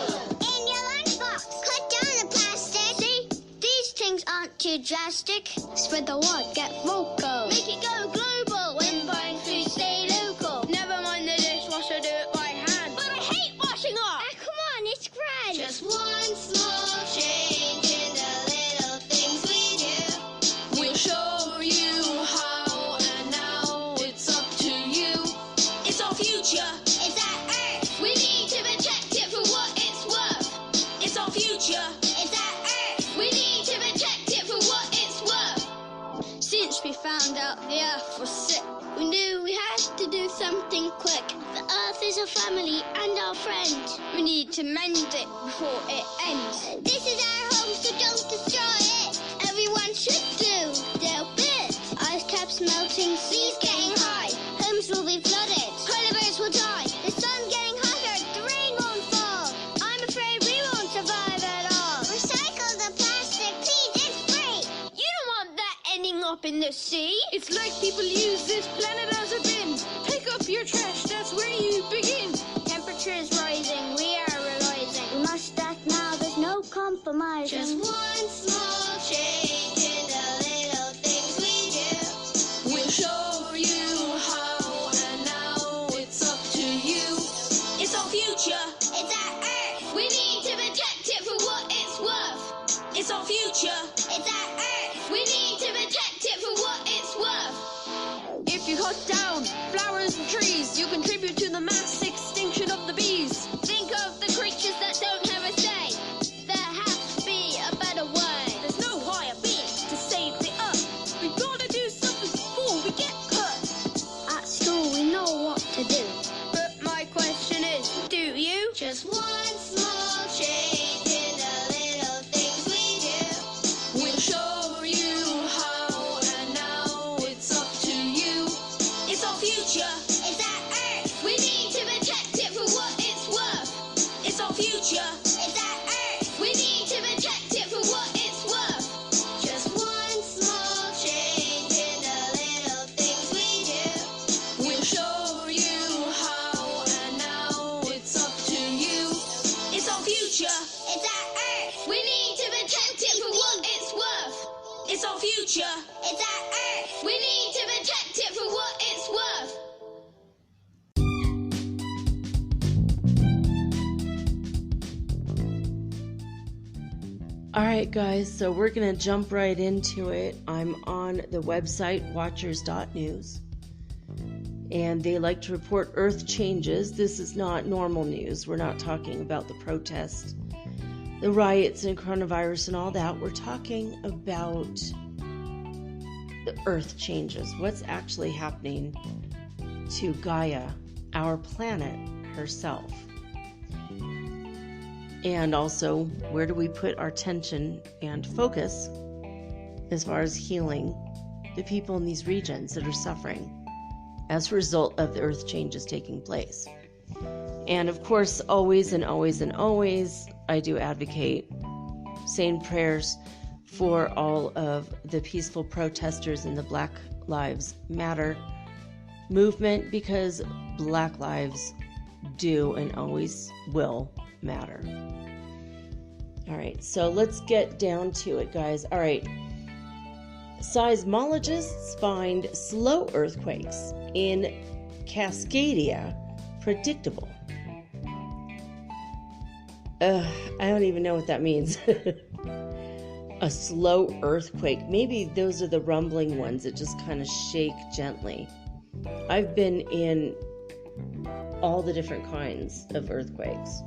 In your lunchbox, cut down the plastic. See, these things aren't too drastic. Spread the word, get vocal. Make it go global. When buying food, stay local. Never mind the dishwasher, do it by hand. But I hate washing up. Ah, come on, it's grand. Just one small change in the little things we do. We'll show you how, and now it's up to you. It's our future. It's our earth. We need to protect it for what it's worth. It's our future. It's our earth. We need to protect it for what it's worth. Since we found out the earth was sick, we knew we had to do something quick. The earth is our family and our friend. We need to mend it before it ends. This is our home, so don't destroy it. Everyone should do their bit. Ice caps melting, seas getting high. Homes will be flooded, polar bears will die. The sun's getting hotter, the rain won't fall. I'm afraid we won't survive at all. Recycle the plastic, please, it's free. You don't want that ending up in the sea. It's like people use this planet as a bin. Pick up your trash, that's where you begin. Temperature is rising, we are realizing. We must act now, there's no compromising. Just one small change in the little things we do. We'll show you how, and now it's up to you. It's our future. It's our earth. We need to protect it for what it's worth. It's our future. It's our earth. We need to protect it for what it's worth. If you cut down flowers and trees, you contribute to the mass extinction of the bees. Think of the creatures that don't have a say. There has to be a better way. There's no higher being to save the earth. We've got to do something before we get hurt. At school, we know what to do. But my question is, do you? Just one small change in the little things we do. We'll show you how, and now it's up to you. It's our future. It's our earth. We need to protect it for what it's worth. It's our future. It's our earth. We need to protect it for what it's worth. Just one small change in the little things we do. We'll show you how, and now it's up to you. It's our future. It's our earth. We need to protect it for what it's worth. It's our future. It's our earth. We need to protect it for what it's worth. All right, guys, so we're going to jump right into it. I'm on the website watchers.news, and they like to report earth changes. This is not normal news. We're not talking about the protests, the riots and coronavirus and all that. We're talking about the earth changes. What's actually happening to Gaia, our planet herself? And also, where do we put our attention and focus as far as healing the people in these regions that are suffering as a result of the earth changes taking place? And of course, always and always and always, I do advocate saying prayers for all of the peaceful protesters in the Black Lives Matter movement, because Black lives do and always will matter. All right, so let's get down to it, guys. All right. Seismologists find slow earthquakes in Cascadia predictable. I don't even know what that means. A slow earthquake. Maybe those are the rumbling ones that just kind of shake gently. I've been in all the different kinds of earthquakes.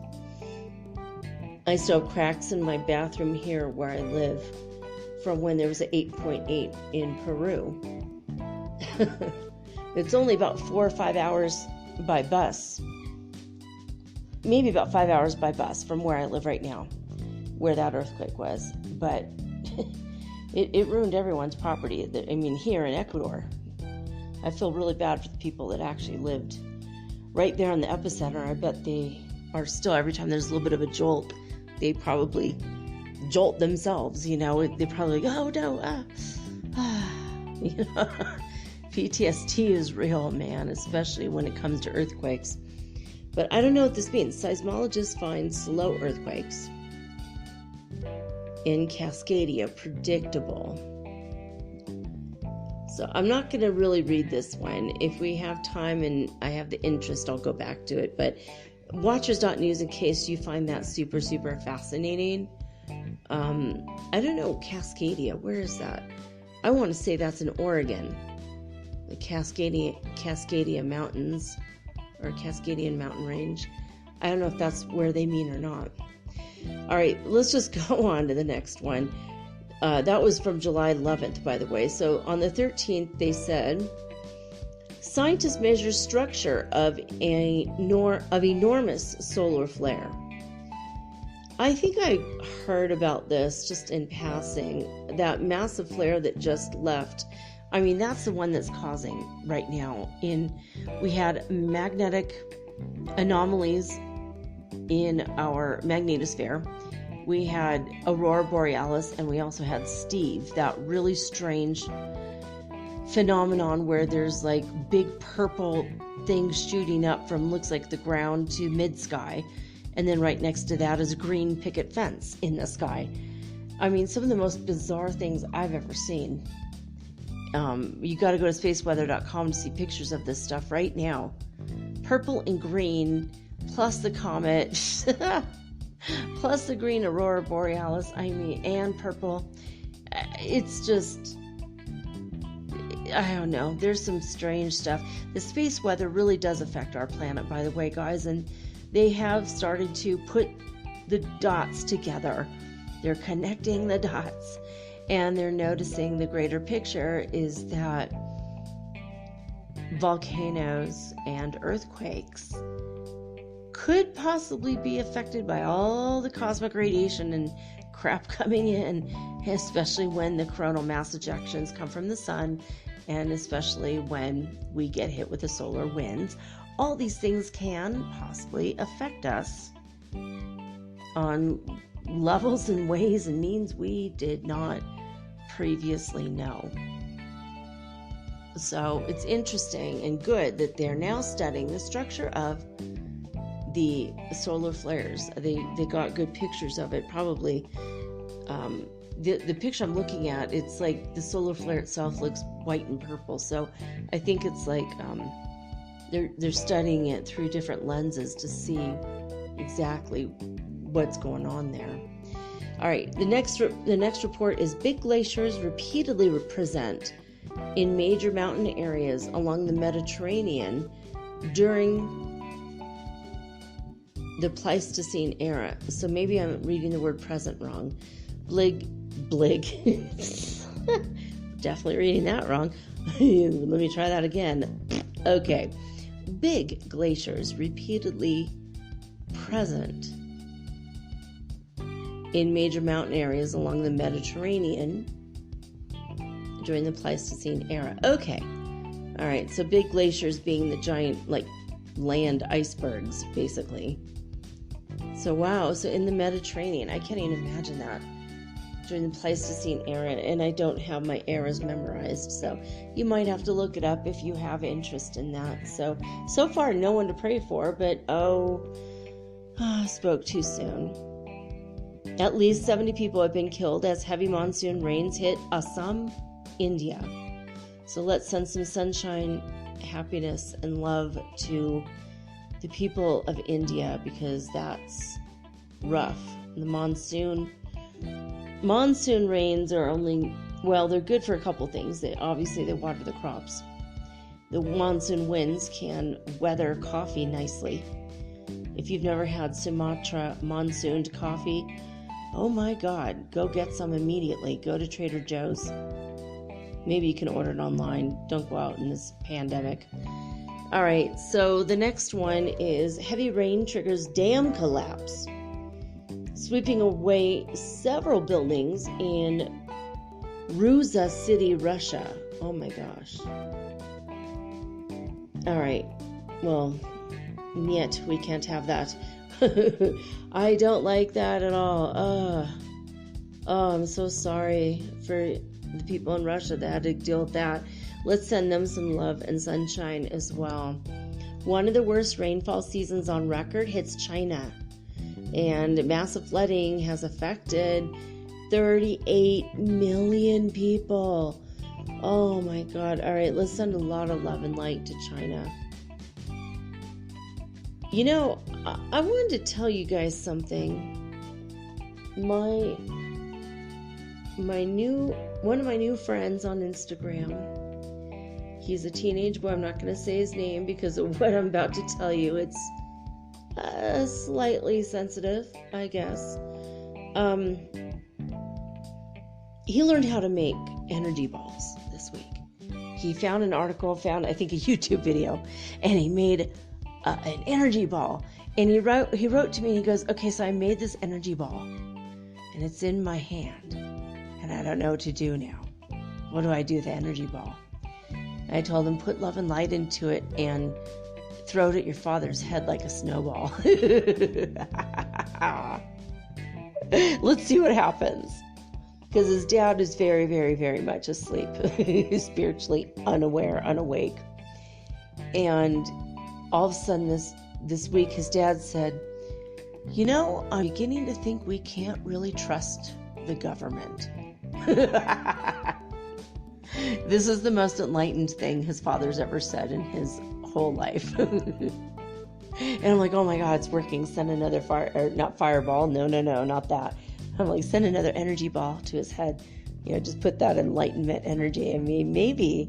I still have cracks in my bathroom here where I live from when there was an 8.8 in Peru. It's only about 4 or 5 hours by bus. Maybe about 5 hours by bus from where I live right now, where that earthquake was. But it ruined everyone's property. I mean, here in Ecuador. I feel really bad for the people that actually lived right there in the epicenter. I bet they are still, every time there's a little bit of a jolt, they probably jolt themselves, you know. They probably go, oh no, you know. PTSD is real, man, especially when it comes to earthquakes. But I don't know what this means. Seismologists find slow earthquakes in Cascadia predictable. So I'm not going to really read this one. If we have time and I have the interest, I'll go back to it. But Watchers.news, in case you find that super, super fascinating. I don't know, Cascadia, where is that? I want to say that's in Oregon. The Cascadia Mountains, or Cascadian Mountain Range. I don't know if that's where they mean or not. All right, let's just go on to the next one. That was from July 11th, by the way. So on the 13th, they said, scientists measure structure of enormous solar flare. I think I heard about this just in passing, that massive flare that just left. I mean, that's the one that's causing right now. We had magnetic anomalies in our magnetosphere. We had Aurora Borealis, and we also had Steve, that really strange phenomenon where there's like big purple things shooting up from, looks like the ground to mid-sky. And then right next to that is a green picket fence in the sky. I mean, some of the most bizarre things I've ever seen. You got to go to spaceweather.com to see pictures of this stuff right now. Purple and green, plus the comet, plus the green Aurora Borealis, I mean, and purple. It's just, I don't know. There's some strange stuff. The space weather really does affect our planet, by the way, guys, and they have started to put the dots together. They're connecting the dots, and they're noticing the greater picture is that volcanoes and earthquakes could possibly be affected by all the cosmic radiation and crap coming in, especially when the coronal mass ejections come from the sun, and especially when we get hit with the solar winds. All these things can possibly affect us on levels and ways and means we did not previously know. So it's interesting and good that they're now studying the structure of the solar flares. They got good pictures of it. Probably the picture I'm looking at, it's like the solar flare itself looks white and purple. So I think it's like they're studying it through different lenses to see exactly what's going on there. All right, the next report is big glaciers repeatedly present in major mountain areas along the Mediterranean during the Pleistocene era. So maybe I'm reading the word present wrong. Blig. Definitely reading that wrong. Let me try that again. Okay. Big glaciers repeatedly present in major mountain areas along the Mediterranean during the Pleistocene era. Okay. All right. So big glaciers being the giant, like, land icebergs, basically. So, wow. So in the Mediterranean, I can't even imagine that. During the Pleistocene era, and I don't have my eras memorized, so you might have to look it up if you have interest in that. So far, no one to pray for, but spoke too soon. At least 70 people have been killed as heavy monsoon rains hit Assam, India. So let's send some sunshine, happiness, and love to the people of India, because that's rough. The monsoon rains are they're good for a couple things. They water the crops. The monsoon winds can weather coffee nicely. If you've never had Sumatra monsooned coffee, oh my God, go get some immediately. Go to Trader Joe's. Maybe you can order it online. Don't go out in this pandemic. All right, so the next one is heavy rain triggers dam collapse, sweeping away several buildings in Ruza City, Russia. Oh my gosh. All right. Well, yet we can't have that. I don't like that at all. I'm so sorry for the people in Russia that had to deal with that. Let's send them some love and sunshine as well. One of the worst rainfall seasons on record hits China, and massive flooding has affected 38 million people. Oh my God. All right, let's send a lot of love and light to China. You know, I wanted to tell you guys something. One of my new friends on Instagram, he's a teenage boy. I'm not going to say his name because of what I'm about to tell you. It's slightly sensitive, I guess. He learned how to make energy balls this week. He found an article, I think a YouTube video, and he made an energy ball. And he wrote to me, and he goes, okay, so I made this energy ball, and it's in my hand, and I don't know what to do now. What do I do with the energy ball? And I told him, put love and light into it and throw it at your father's head like a snowball. Let's see what happens. Because his dad is very, very, very much asleep. Spiritually unawake. And all of a sudden this week, his dad said, you know, I'm beginning to think we can't really trust the government. This is the most enlightened thing his father's ever said in his whole life. And I'm like, oh my God, it's working. Send another not fireball. No, not that. I'm like, send another energy ball to his head. You know, just put that enlightenment energy. I mean, maybe,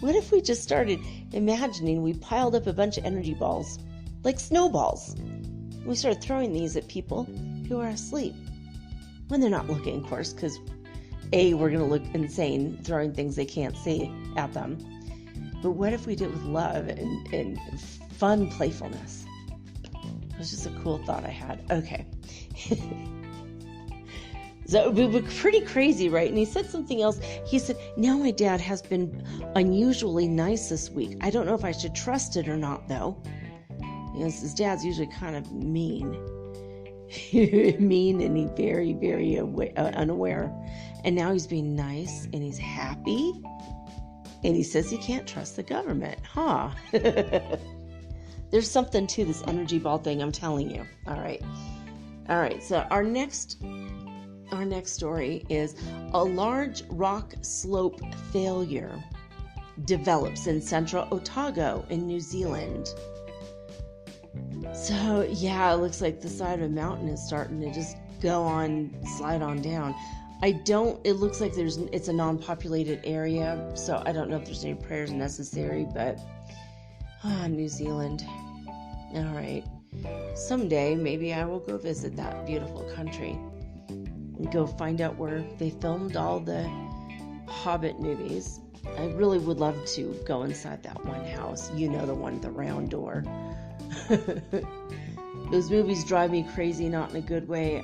what if we just started imagining we piled up a bunch of energy balls, like snowballs. We started throwing these at people who are asleep. When they're not looking, of course, because we're going to look insane throwing things they can't see at them. But what if we did it with love and fun playfulness? It was just a cool thought I had. Okay. So it was pretty crazy, right? And he said something else. He said, now my dad has been unusually nice this week. I don't know if I should trust it or not, though. You know, his dad's usually kind of mean. Mean, and he's very, very unaware. And now he's being nice, and he's happy. And he says he can't trust the government. Huh? There's something to this energy ball thing, I'm telling you. All right. So our next story is a large rock slope failure develops in central Otago in New Zealand. So yeah, it looks like the side of a mountain is starting to just slide on down. it looks like it's a non-populated area, so I don't know if there's any prayers necessary, but New Zealand. All right. Someday, maybe I will go visit that beautiful country and go find out where they filmed all the Hobbit movies. I really would love to go inside that one house. You know, the one with the round door. Those movies drive me crazy, not in a good way.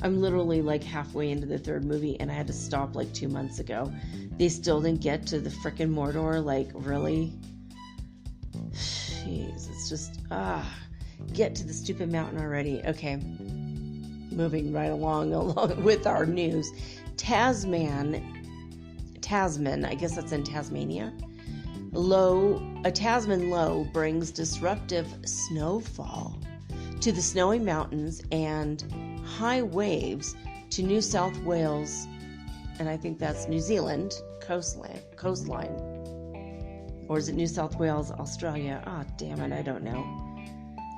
I'm literally like halfway into the third movie, and I had to stop like 2 months ago. They still didn't get to the frickin' Mordor. Like, really? Jeez, it's just, get to the stupid mountain already. Okay, moving right along with our news. Tasman, I guess that's in Tasmania. A Tasman low brings disruptive snowfall to the snowy mountains and high waves to New South Wales, and I think that's New Zealand coastline. Or is it New South Wales, Australia? Oh, damn it, I don't know.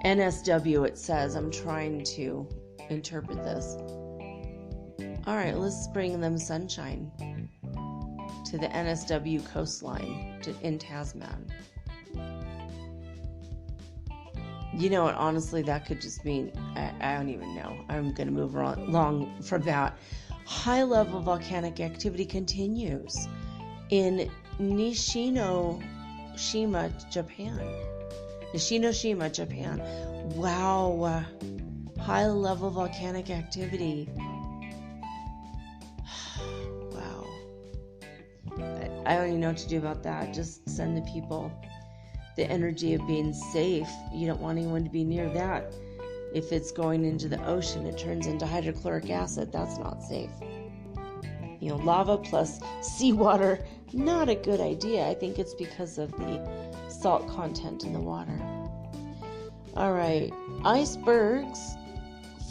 NSW it says. I'm trying to interpret this. All right, let's bring them sunshine to the NSW coastline in Tasman. You know what? Honestly, that could just mean, I don't even know. I'm going to move along from that. High-level volcanic activity continues in Nishinoshima, Japan. Wow. High-level volcanic activity. Wow. I don't even know what to do about that. Just send the people the energy of being safe. You don't want anyone to be near that. If it's going into the ocean, it turns into hydrochloric acid. That's not safe. You know, lava plus seawater, not a good idea. I think it's because of the salt content in the water. All right. Icebergs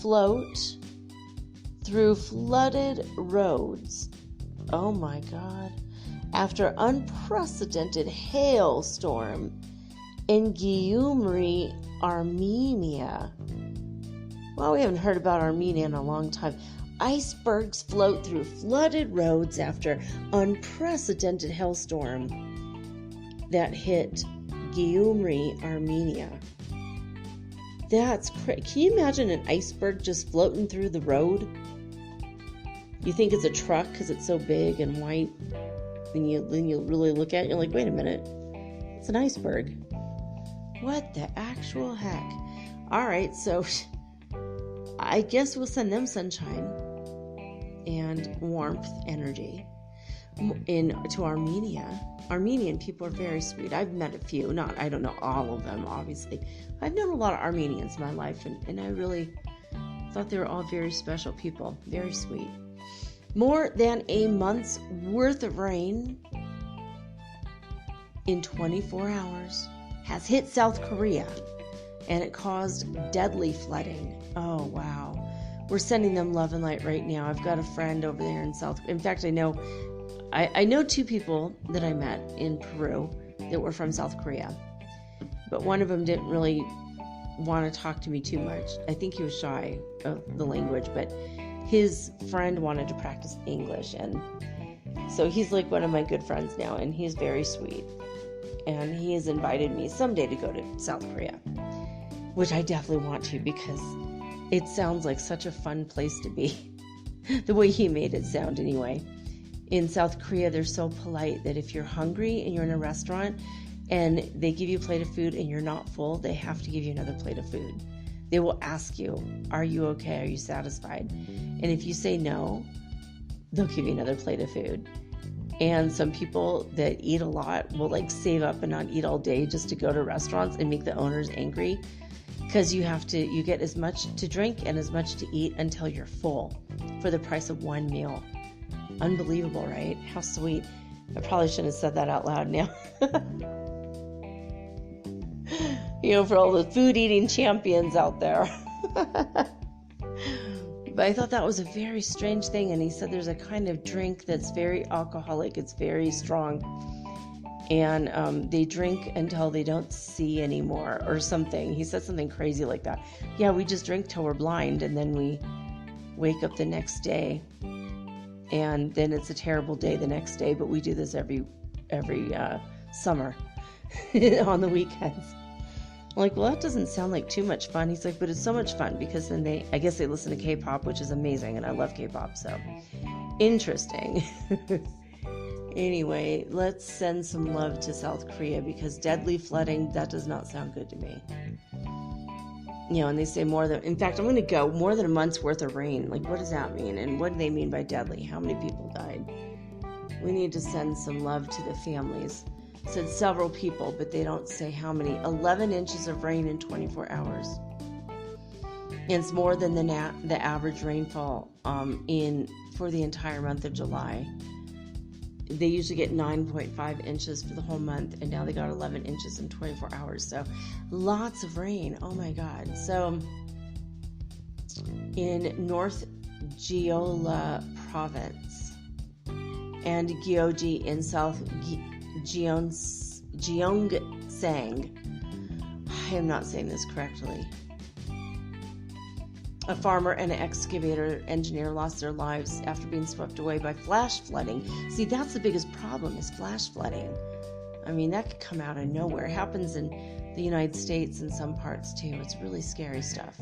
float through flooded roads. Oh my God. After unprecedented hailstorm in Gyumri, Armenia. Well, we haven't heard about Armenia in a long time. Icebergs float through flooded roads after unprecedented hailstorm that hit Gyumri, Armenia. That's crazy. Can you imagine an iceberg just floating through the road? You think it's a truck because it's so big and white. Then you really look at it, you're like, wait a minute. It's an iceberg. What the actual heck? All right, so I guess we'll send them sunshine and warmth energy to Armenia. Armenian people are very sweet. I've met a few. I don't know all of them, obviously. I've known a lot of Armenians in my life, and I really thought they were all very special people. Very sweet. More than a month's worth of rain in 24 hours has hit South Korea, and it caused deadly flooding. Oh, wow. We're sending them love and light right now. I've got a friend over there in South... In fact, I know two people that I met in Peru that were from South Korea, but one of them didn't really want to talk to me too much. I think he was shy of the language, but his friend wanted to practice English, and so he's like one of my good friends now, and he's very sweet. And he has invited me someday to go to South Korea, which I definitely want to because it sounds like such a fun place to be. The way he made it sound anyway. In South Korea, they're so polite that if you're hungry and you're in a restaurant and they give you a plate of food and you're not full, they have to give you another plate of food. They will ask you, are you okay? Are you satisfied? And if you say no, they'll give you another plate of food. And some people that eat a lot will like save up and not eat all day just to go to restaurants and make the owners angry, because you get as much to drink and as much to eat until you're full for the price of one meal. Unbelievable, right? How sweet. I probably shouldn't have said that out loud now. For all the food eating champions out there. But I thought that was a very strange thing. And he said there's a kind of drink that's very alcoholic. It's very strong. And they drink until they don't see anymore or something. He said something crazy like that. Yeah, we just drink till we're blind. And then wake up the next day, and then it's a terrible day the next day. But we do this every summer on the weekends. I'm like, well, that doesn't sound like too much fun. He's like, but it's so much fun because then I guess they listen to K-pop, which is amazing, and I love K-pop, so interesting. Anyway, let's send some love to South Korea, because deadly flooding, that does not sound good to me. And they say in fact, I'm going to go more than a month's worth of rain. Like, what does that mean? And what do they mean by deadly? How many people died? We need to send some love to the families. Said several people, but they don't say how many. 11 inches of rain in 24 hours. And it's more than the average rainfall for the entire month of July. They usually get 9.5 inches for the whole month, and now they got 11 inches in 24 hours. So lots of rain. Oh my God. So in North Jeolla Province and Gyeonggi in South Gyeongsang, I am not saying this correctly, a farmer and an excavator engineer lost their lives after being swept away by flash flooding. See, that's the biggest problem, is flash flooding. I mean, that could come out of nowhere. It happens in the United States in some parts too. It's really scary stuff.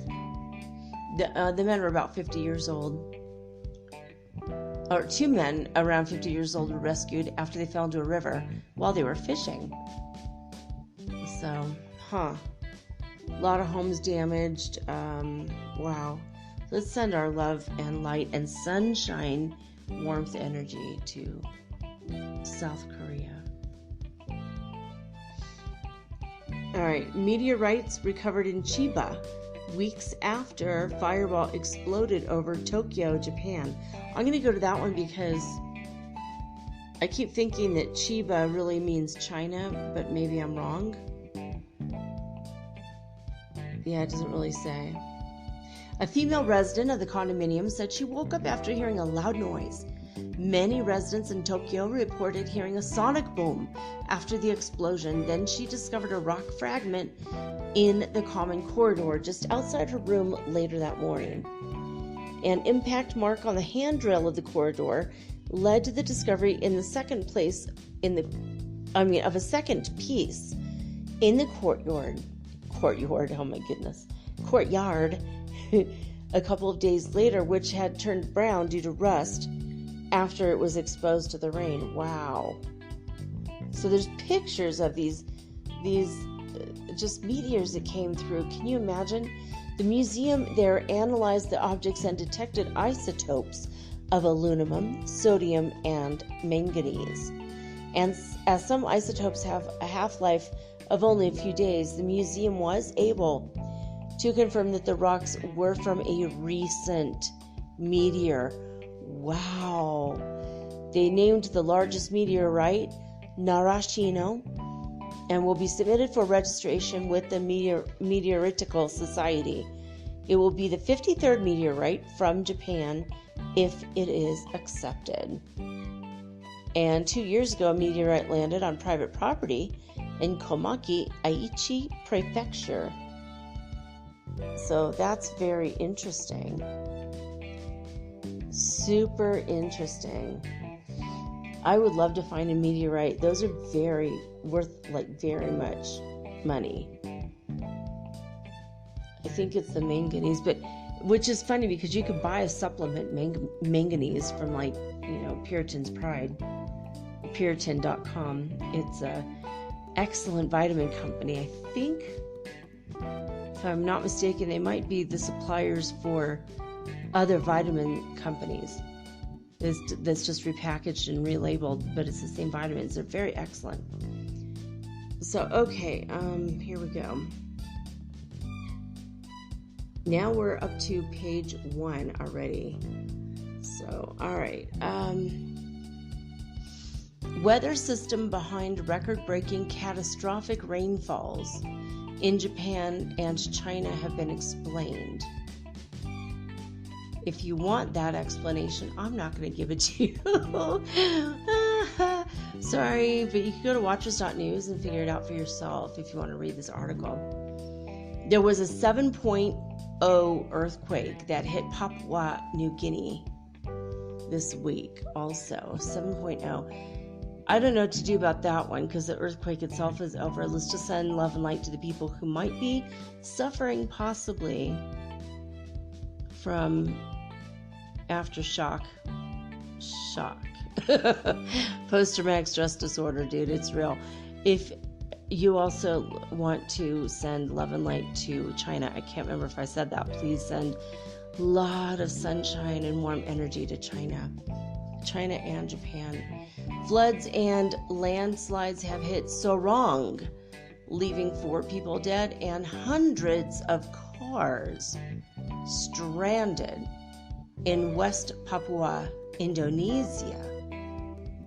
The men were about 50 years old. Or 2 men around 50 years old were rescued after they fell into a river while they were fishing. So, a lot of homes damaged. Wow. Let's send our love and light and sunshine, warmth, energy to South Korea. All right. Meteorites recovered in Chiba weeks after fireball exploded over Tokyo, Japan. I'm going to go to that one because I keep thinking that Chiba really means China, but maybe I'm wrong. Yeah, it doesn't really say. A female resident of the condominium said she woke up after hearing a loud noise. Many residents in Tokyo reported hearing a sonic boom after the explosion. Then she discovered a rock fragment in the common corridor just outside her room later that morning. An impact mark on the handrail of the corridor led to the discovery in the second place of a second piece in the courtyard, oh my goodness, courtyard, a couple of days later, which had turned brown due to rust after it was exposed to the rain. Wow. So there's pictures of these just meteors that came through. Can you imagine? The museum there analyzed the objects and detected isotopes of aluminum, sodium, and manganese. And as some isotopes have a half-life of only a few days, the museum was able to confirm that the rocks were from a recent meteor. Wow. They named the largest meteorite Narashino and will be submitted for registration with the Meteoritical Society. It will be the 53rd meteorite from Japan if it is accepted. And 2 years ago, a meteorite landed on private property in Komaki, Aichi Prefecture. So that's very interesting. Super interesting. I would love to find a meteorite. Those are worth very much money. I think it's the manganese, which is funny because you could buy a supplement manganese from Puritan's Pride, Puritan.com. It's a excellent vitamin company. I think, if I'm not mistaken, they might be the suppliers for other vitamin companies. That's just repackaged and relabeled, but it's the same vitamins. They're very excellent. So, okay, here we go. Now we're up to page 1 already. So, all right. Weather system behind record-breaking catastrophic rainfalls in Japan and China have been explained. If you want that explanation, I'm not going to give it to you. Sorry, but you can go to watchers.news and figure it out for yourself if you want to read this article. There was a 7.0 earthquake that hit Papua New Guinea this week also, 7.0. I don't know what to do about that one because the earthquake itself is over. Let's just send love and light to the people who might be suffering possibly from aftershock. Post-traumatic stress disorder, dude. It's real. If you also want to send love and light to China, I can't remember if I said that. Please send a lot of sunshine and warm energy to China and Japan. Floods and landslides have hit Sorong, leaving 4 people dead and hundreds of cars stranded in West Papua, Indonesia.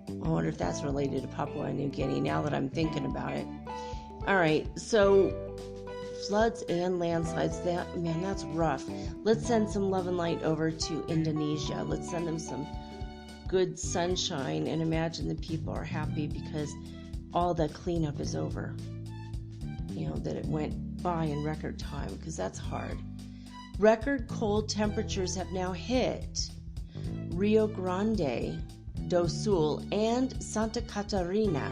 I wonder if that's related to Papua New Guinea now that I'm thinking about it. All right, so floods and landslides, that's rough. Let's send some love and light over to Indonesia. Let's send them some good sunshine and imagine the people are happy because all the cleanup is over. You know, that it went by in record time, because that's hard. Record cold temperatures have now hit Rio Grande do Sul and Santa Catarina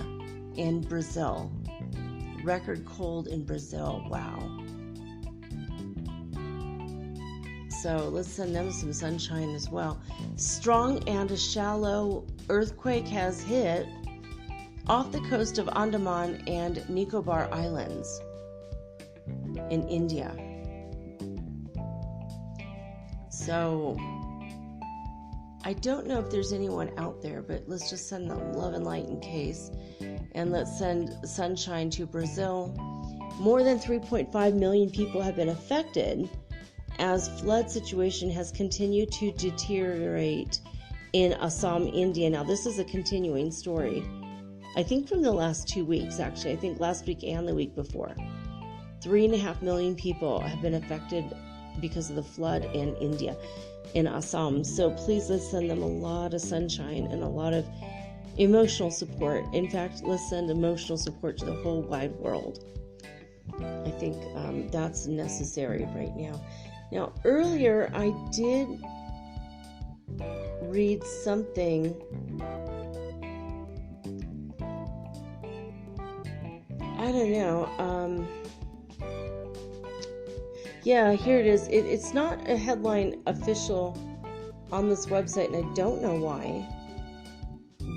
in Brazil. Record cold in Brazil. Wow. So let's send them some sunshine as well. Strong and a shallow earthquake has hit off the coast of Andaman and Nicobar Islands in India. So I don't know if there's anyone out there, but let's just send them love and light in case. And let's send sunshine to Brazil. More than 3.5 million people have been affected as flood situation has continued to deteriorate in Assam, India. Now, this is a continuing story. I think from the last 2 weeks, actually. I think last week and the week before. 3.5 million people have been affected because of the flood in India, in Assam. So please, let's send them a lot of sunshine and a lot of emotional support. In fact, let's send emotional support to the whole wide world. I think that's necessary right now. Now, earlier I did read something. I don't know. Yeah, here it is. It's not a headline official on this website, and I don't know why.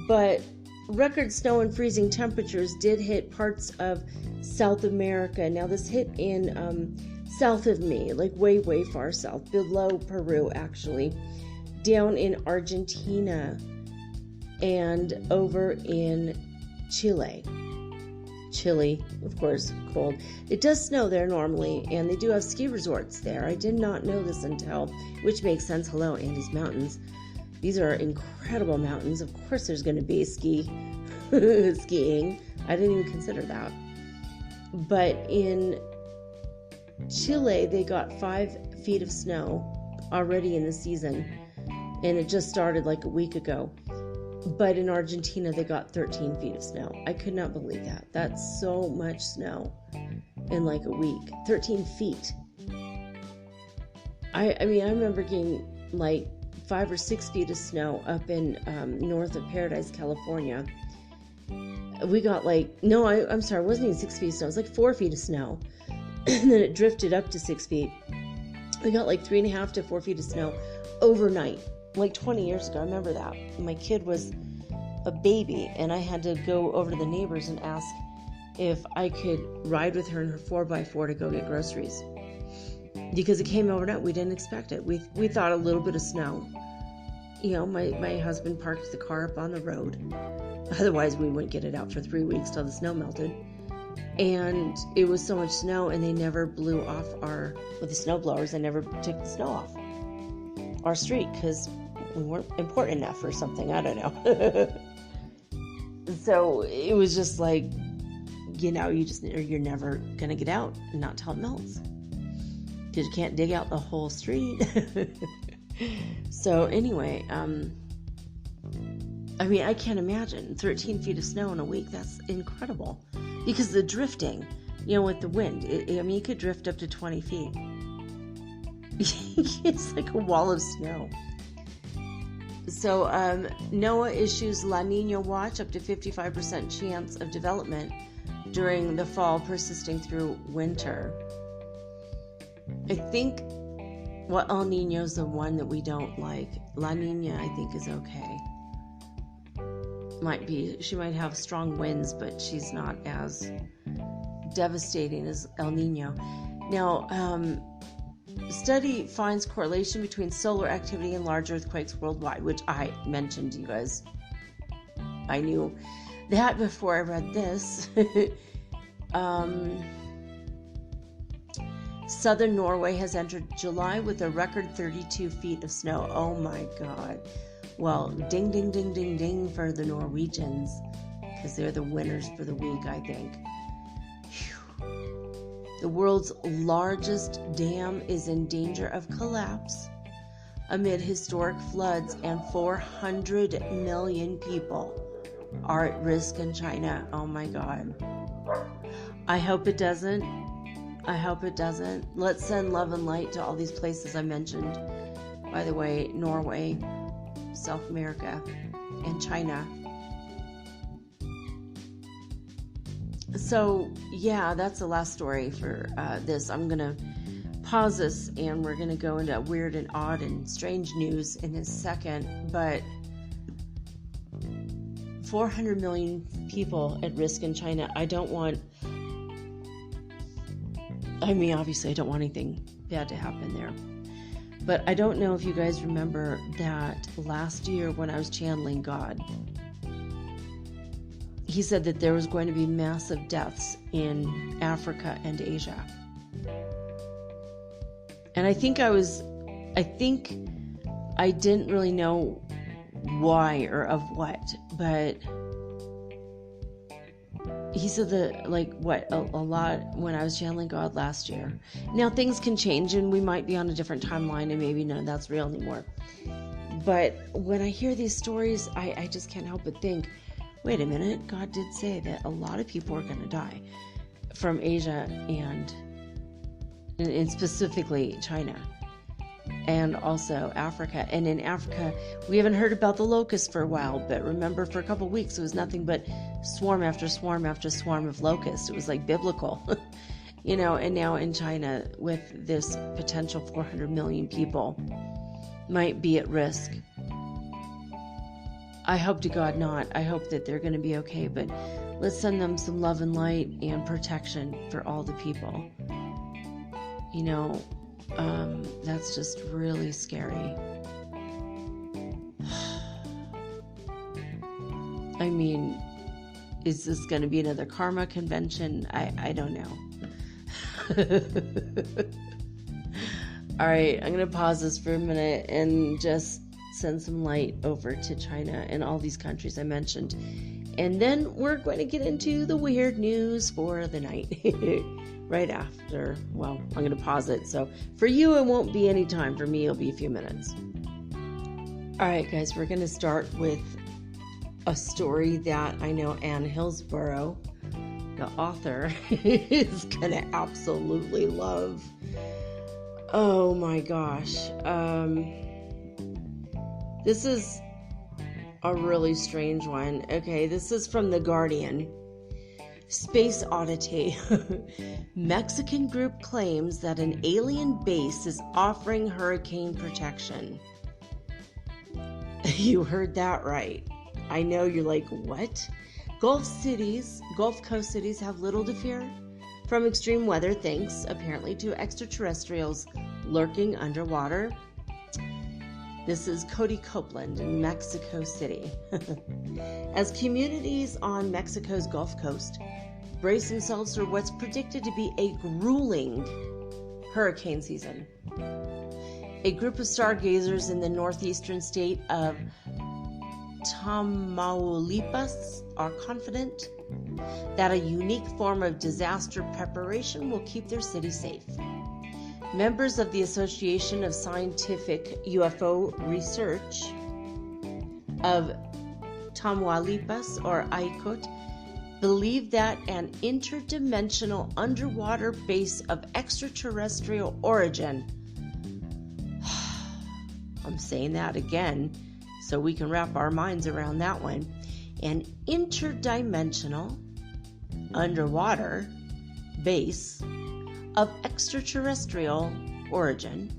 But record snow and freezing temperatures did hit parts of South America. Now, this hit in south of me, like way, way far south, below Peru, actually, down in Argentina, and over in Chile. Chile, of course, cold. It does snow there normally, and they do have ski resorts there. I did not know this until, which makes sense. Hello, Andes Mountains. These are incredible mountains. Of course there's going to be skiing. I didn't even consider that. But in Chile, they got 5 feet of snow already in the season, and it just started like a week ago. But in Argentina, they got 13 feet of snow. I could not believe that. That's so much snow in like a week. 13 feet. I mean, I remember getting like 5 or 6 feet of snow up in north of Paradise, California. We got like, no, I'm sorry, it wasn't even 6 feet of snow. It was like 4 feet of snow. And then it drifted up to 6 feet. We got like 3.5 to 4 feet of snow overnight. Like 20 years ago, I remember that. My kid was a baby, and I had to go over to the neighbors and ask if I could ride with her in her 4x4 to go get groceries. Because it came overnight, we didn't expect it. We thought a little bit of snow. You know, my husband parked the car up on the road. Otherwise, we wouldn't get it out for 3 weeks till the snow melted. And it was so much snow, and they never blew off with the snow blowers, they never took the snow off our street because we weren't important enough or something. I don't know. So it was just like, you know, you're never going to get out and not till it melts. Because you can't dig out the whole street. So anyway, I mean, I can't imagine 13 feet of snow in a week. That's incredible. Because the drifting, you know, with the wind, I mean, you could drift up to 20 feet. It's like a wall of snow. So NOAA issues La Nina watch, up to 55% chance of development during the fall, persisting through winter. I think, well, El Nino's the one that we don't like. La Nina, I think, is okay. She might have strong winds, but she's not as devastating as El Nino. Now, study finds correlation between solar activity and large earthquakes worldwide, which I mentioned to you guys. I knew that before I read this. Southern Norway has entered July with a record 32 feet of snow. Oh my God. Well, ding, ding, ding, ding, ding for the Norwegians, because they're the winners for the week, I think. Whew. The world's largest dam is in danger of collapse amid historic floods, and 400 million people are at risk in China. Oh my God. I hope it doesn't. Let's send love and light to all these places I mentioned. By the way, Norway, South America, and China. So, yeah, that's the last story for this. I'm going to pause this, and we're going to go into weird and odd and strange news in a second. But 400 million people at risk in China. Obviously, I don't want anything bad to happen there. But I don't know if you guys remember that last year when I was channeling God, he said that there was going to be massive deaths in Africa and Asia. And I think I didn't really know why or of what, but he said that, a lot when I was channeling God last year. Now, things can change, and we might be on a different timeline, and maybe none of that's real anymore. But when I hear these stories, I just can't help but think, wait a minute, God did say that a lot of people are going to die from Asia and specifically China. And also Africa. And in Africa, we haven't heard about the locusts for a while, but remember, for a couple of weeks, it was nothing but swarm after swarm after swarm of locusts. It was like biblical, and now in China, with this potential 400 million people might be at risk. I hope to God not. I hope that they're going to be okay, but let's send them some love and light and protection for all the people. That's just really scary. I mean, is this going to be another karma convention? I don't know. All right, I'm going to pause this for a minute and just send some light over to China and all these countries I mentioned. And then we're going to get into the weird news for the night. Right after. Well, I'm going to pause it. So for you, it won't be any time. For me, it'll be a few minutes. All right, guys, we're going to start with a story that I know Ann Hillsborough, the author, is going to absolutely love. Oh my gosh. This is a really strange one. Okay, this is from The Guardian. Space oddity. Mexican group claims that an alien base is offering hurricane protection. You heard that right. I know you're like, what? Gulf Coast cities have little to fear from extreme weather, thanks apparently to extraterrestrials lurking underwater. This is Cody Copeland in Mexico City. As communities on Mexico's Gulf Coast brace themselves for what's predicted to be a grueling hurricane season, a group of stargazers in the northeastern state of Tamaulipas are confident that a unique form of disaster preparation will keep their city safe. Members of the Association of Scientific UFO Research of Tamaulipas, or ICOT, believe that an interdimensional underwater base of extraterrestrial origin I'm saying that again so we can wrap our minds around that one. An interdimensional underwater base of extraterrestrial origin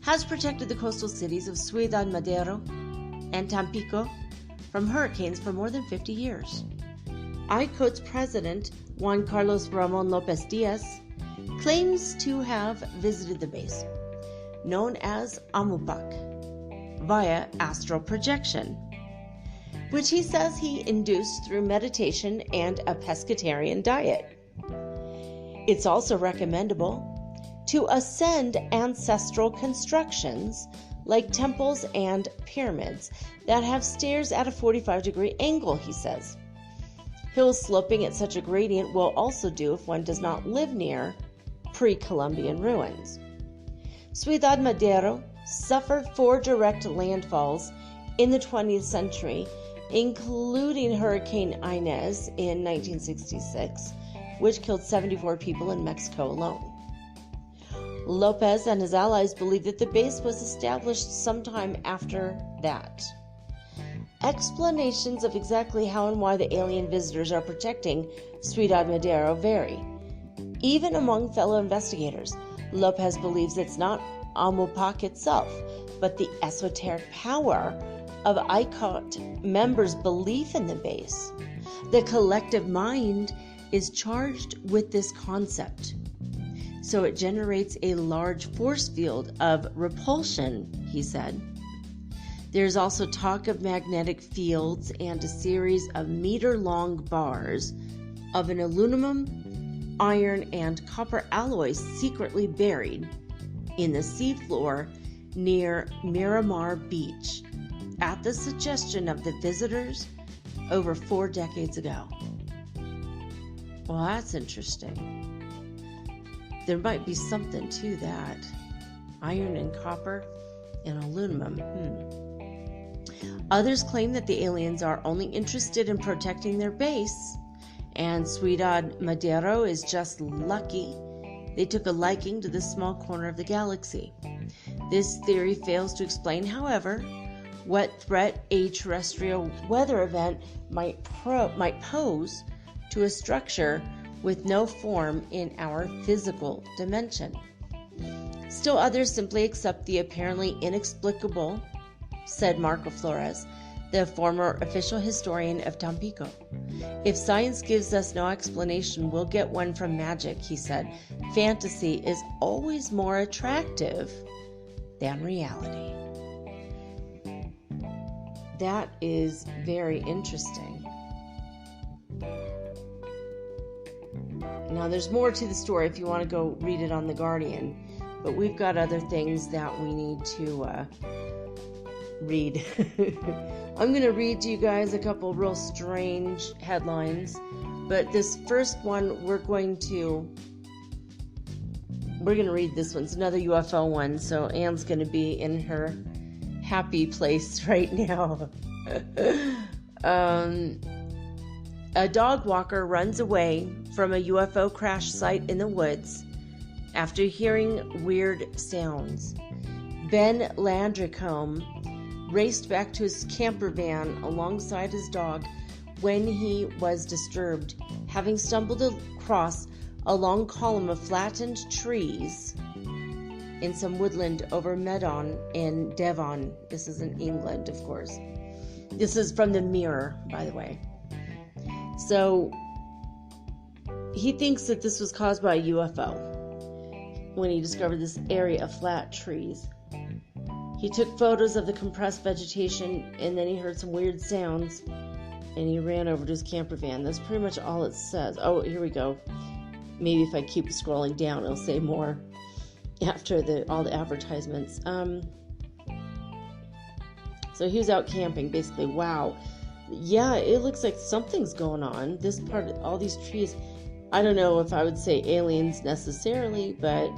has protected the coastal cities of Ciudad Madero and Tampico from hurricanes for more than 50 years. ICOT's president, Juan Carlos Ramon Lopez Diaz, claims to have visited the base, known as Amupac, via astral projection, which he says he induced through meditation and a pescatarian diet. It's also recommendable to ascend ancestral constructions like temples and pyramids that have stairs at a 45-degree angle, he says. Hills sloping at such a gradient will also do if one does not live near pre-Columbian ruins. Ciudad Madero suffered 4 direct landfalls in the 20th century, including Hurricane Inez in 1966, which killed 74 people in Mexico alone. Lopez and his allies believe that the base was established sometime after that. Explanations of exactly how and why the alien visitors are protecting Ciudad Madero vary. Even among fellow investigators, Lopez believes it's not Amupac itself, but the esoteric power of ICOT members' belief in the base. The collective mind is charged with this concept, so it generates a large force field of repulsion, he said. There's also talk of magnetic fields and a series of meter-long bars of an aluminum, iron, and copper alloy secretly buried in the seafloor near Miramar Beach at the suggestion of the visitors over 4 decades ago. Well, that's interesting. There might be something to that. Iron and copper and aluminum. Others claim that the aliens are only interested in protecting their base, and Ciudad Madero is just lucky they took a liking to this small corner of the galaxy. This theory fails to explain, however, what threat a terrestrial weather event might pose to a structure with no form in our physical dimension. Still others simply accept the apparently inexplicable, said Marco Flores, the former official historian of Tampico. If science gives us no explanation, we'll get one from magic, he said. Fantasy is always more attractive than reality. That is very interesting. Now, there's more to the story if you want to go read it on The Guardian, but we've got other things that we need to read. I'm going to read to you guys a couple real strange headlines, but this first one we're going to read this one. It's another UFO one, so Anne's going to be in her happy place right now. A dog walker runs away from a UFO crash site in the woods after hearing weird sounds. Ben Landricombe raced back to his camper van alongside his dog when he was disturbed, having stumbled across a long column of flattened trees in some woodland over Meudon in Devon. This is in England, of course. This is from the Mirror, by the way. So he thinks that this was caused by a UFO when he discovered this area of flat trees. He took photos of the compressed vegetation, and then he heard some weird sounds, and he ran over to his camper van. That's pretty much all it says. Oh, here we go. Maybe if I keep scrolling down, it'll say more after all the advertisements. So he was out camping, basically. Wow. Yeah, it looks like something's going on. This part, all these trees, I don't know if I would say aliens necessarily, but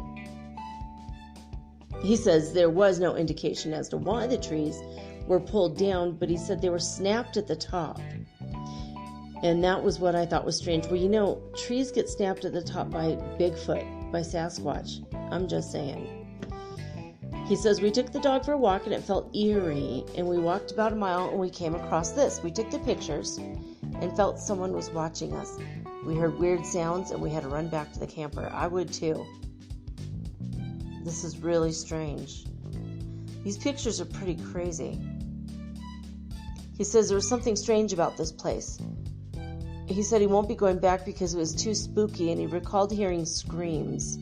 he says there was no indication as to why the trees were pulled down, but he said they were snapped at the top. And that was what I thought was strange. Well, you know, trees get snapped at the top by Bigfoot, by Sasquatch. I'm just saying. He says, we took the dog for a walk and it felt eerie, and we walked about a mile and we came across this. We took the pictures and felt someone was watching us. We heard weird sounds and we had to run back to the camper. I would too. This is really strange. These pictures are pretty crazy. He says there was something strange about this place. He said he won't be going back because it was too spooky, and he recalled hearing screams.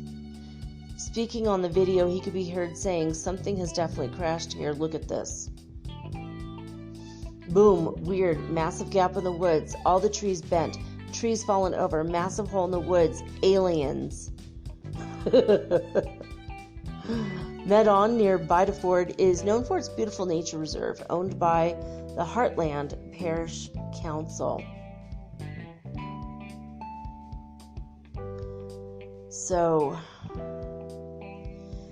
Speaking on the video, he could be heard saying, something has definitely crashed here. Look at this. Boom, weird, massive gap in the woods, all the trees bent, trees fallen over, massive hole in the woods, aliens. Medan near Bideford is known for its beautiful nature reserve, owned by the Heartland Parish Council. So,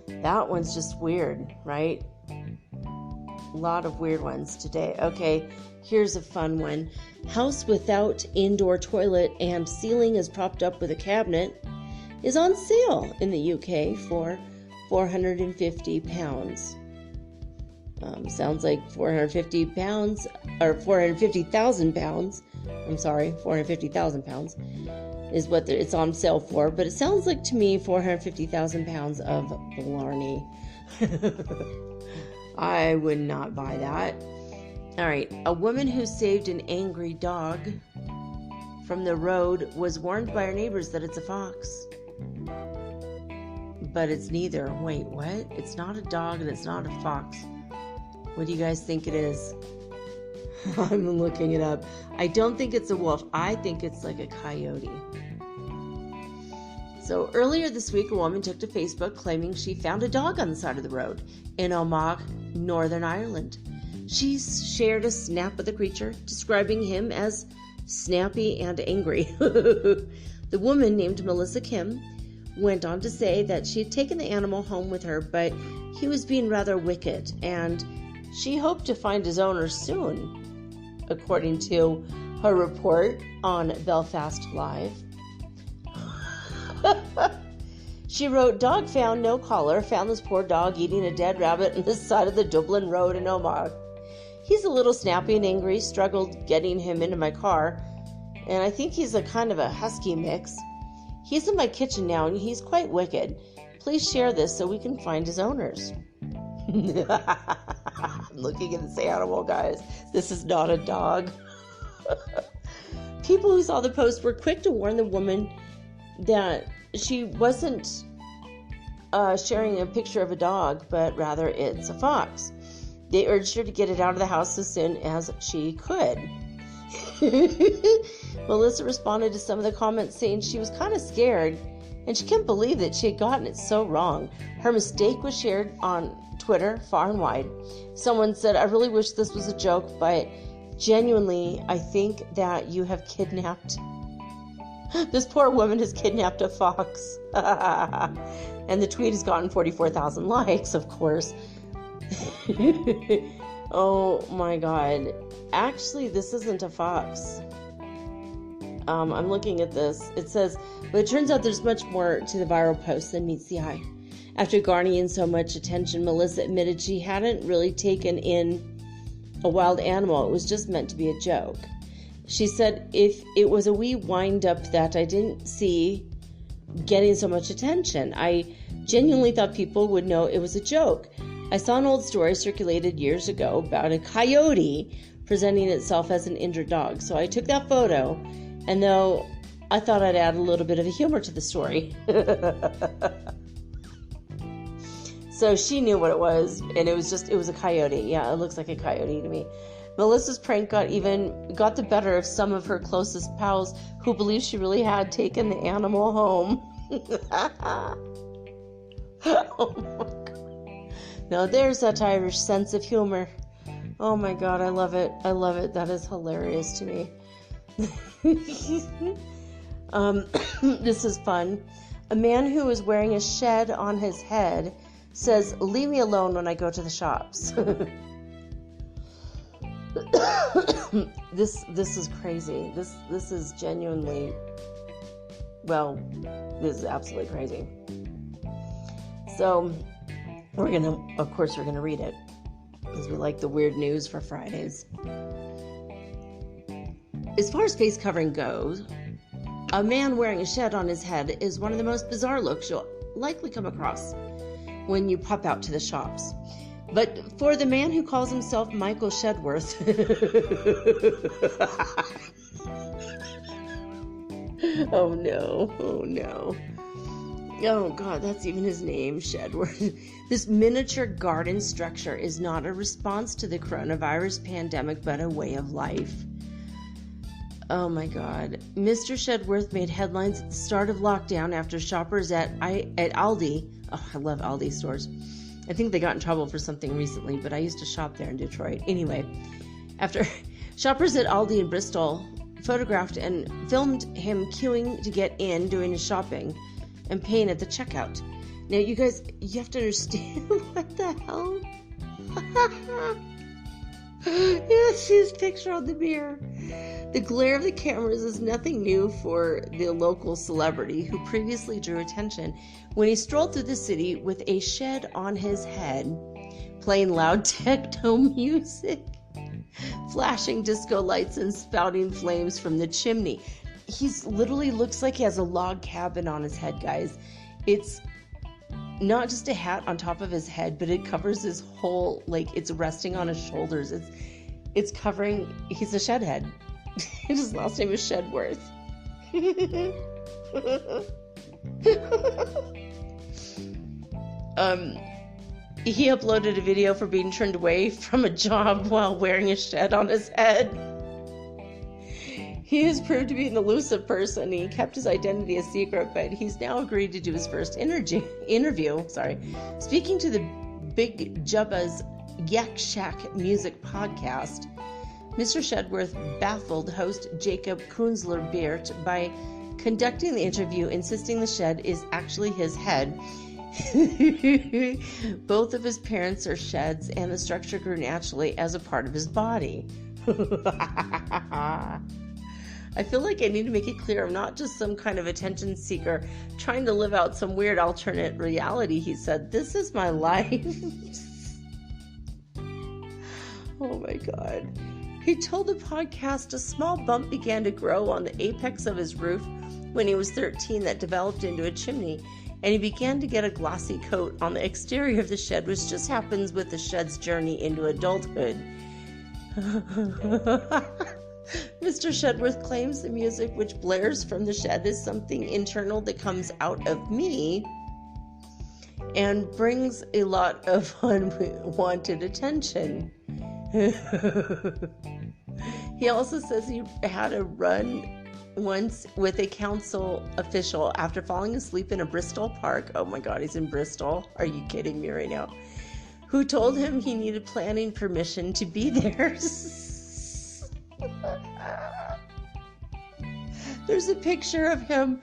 that one's just weird, right? A lot of weird ones today. Okay, here's a fun one. House without indoor toilet and ceiling is propped up with a cabinet is on sale in the UK for £450. Sounds like £450 or £450,000. I'm sorry, £450,000 is what it's on sale for. But it sounds like to me £450,000 of blarney. I would not buy that. All right, a woman who saved an angry dog from the road was warned by her neighbors that it's a fox. But it's neither. Wait, what? It's not a dog and it's not a fox. What do you guys think it is? I'm looking it up. I don't think it's a wolf. I think it's like a coyote. So earlier this week, a woman took to Facebook claiming she found a dog on the side of the road in Omagh, Northern Ireland. She shared a snap of the creature, describing him as snappy and angry. The woman, named Melissa Kim, went on to say that she had taken the animal home with her, but he was being rather wicked, and she hoped to find his owner soon, according to her report on Belfast Live. She wrote, dog found, no collar, found this poor dog eating a dead rabbit on the side of the Dublin Road in Omagh. He's a little snappy and angry, struggled getting him into my car, and I think he's a kind of a husky mix. He's in my kitchen now, and he's quite wicked. Please share this so we can find his owners. I'm looking at this animal, guys. This is not a dog. People who saw the post were quick to warn the woman that she wasn't sharing a picture of a dog, but rather it's a fox. They urged her to get it out of the house as soon as she could. Melissa responded to some of the comments saying she was kind of scared and she couldn't believe that she had gotten it so wrong. Her mistake was shared on Twitter far and wide. Someone said, I really wish this was a joke, but genuinely, I think that you have kidnapped. This poor woman has kidnapped a fox. And the tweet has gotten 44,000 likes, of course. Oh my god. Actually, this isn't a fox. I'm looking at this. It says, but it turns out there's much more to the viral post than meets the eye. After garnering so much attention, Melissa admitted she hadn't really taken in a wild animal. It was just meant to be a joke. She said, if it was a wee wind-up that I didn't see getting so much attention, I genuinely thought people would know it was a joke. I saw an old story circulated years ago about a coyote presenting itself as an injured dog. So I took that photo, and though I thought I'd add a little bit of a humor to the story. So she knew what it was, and it was a coyote. Yeah, it looks like a coyote to me. Melissa's prank got the better of some of her closest pals who believed she really had taken the animal home. Oh my god. Now there's that Irish sense of humor. Oh my god, I love it. I love it. That is hilarious to me. This is fun. A man who is wearing a shed on his head says, leave me alone when I go to the shops. This is crazy. This is genuinely, well, this is absolutely crazy. So we're gonna read it because we like the weird news for Fridays. As far as face covering goes, a man wearing a shed on his head is one of the most bizarre looks you'll likely come across when you pop out to the shops. But for the man who calls himself Michael Shedworth, oh no. Oh God, that's even his name, Shedworth. This miniature garden structure is not a response to the coronavirus pandemic, but a way of life. Oh my God. Mr. Shedworth made headlines at the start of lockdown after shoppers at Aldi. Oh, I love Aldi stores. I think they got in trouble for something recently, but I used to shop there in Detroit. Anyway, after shoppers at Aldi in Bristol photographed and filmed him queuing to get in, doing his shopping and paying at the checkout. Now, you guys, you have to understand what the hell? You see his picture on the mirror. The glare of the cameras is nothing new for the local celebrity who previously drew attention when he strolled through the city with a shed on his head, playing loud techno music, flashing disco lights and spouting flames from the chimney. He's literally looks like he has a log cabin on his head, guys. It's not just a hat on top of his head, but it covers his whole, like, it's resting on his shoulders. It's covering, he's a shed head. His last name is Shedworth. He uploaded a video for being turned away from a job while wearing a shed on his head. He has proved to be an elusive person. He kept his identity a secret, but he's now agreed to do his first interview. Speaking to the Big Jubba's Yak Shack Music podcast, Mr. Shedworth baffled host Jacob Kunzler-Beert by conducting the interview, insisting the shed is actually his head. Both of his parents are sheds, and the structure grew naturally as a part of his body. I feel like I need to make it clear I'm not just some kind of attention seeker trying to live out some weird alternate reality, he said. This is my life. Oh my God. He told the podcast a small bump began to grow on the apex of his roof when he was 13 that developed into a chimney, and he began to get a glossy coat on the exterior of the shed, which just happens with the shed's journey into adulthood. Mr. Shedworth claims the music which blares from the shed is something internal that comes out of me and brings a lot of unwanted attention. He also says he had a run once with a council official after falling asleep in a Bristol park. Oh my God, he's in Bristol. Are you kidding me right now? Who told him he needed planning permission to be there. There's a picture of him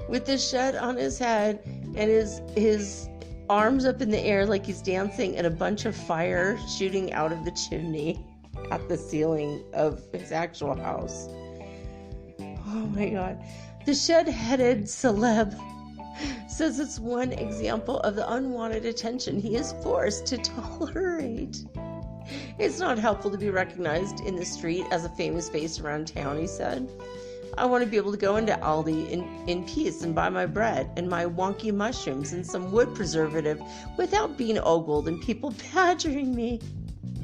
with the shed on his head and his arms up in the air like he's dancing, and a bunch of fire shooting out of the chimney at the ceiling of his actual house. Oh my God. The shed-headed celeb says it's one example of the unwanted attention he is forced to tolerate. It's not helpful to be recognized in the street as a famous face around town, he said. I want to be able to go into Aldi in peace and buy my bread and my wonky mushrooms and some wood preservative without being ogled and people badgering me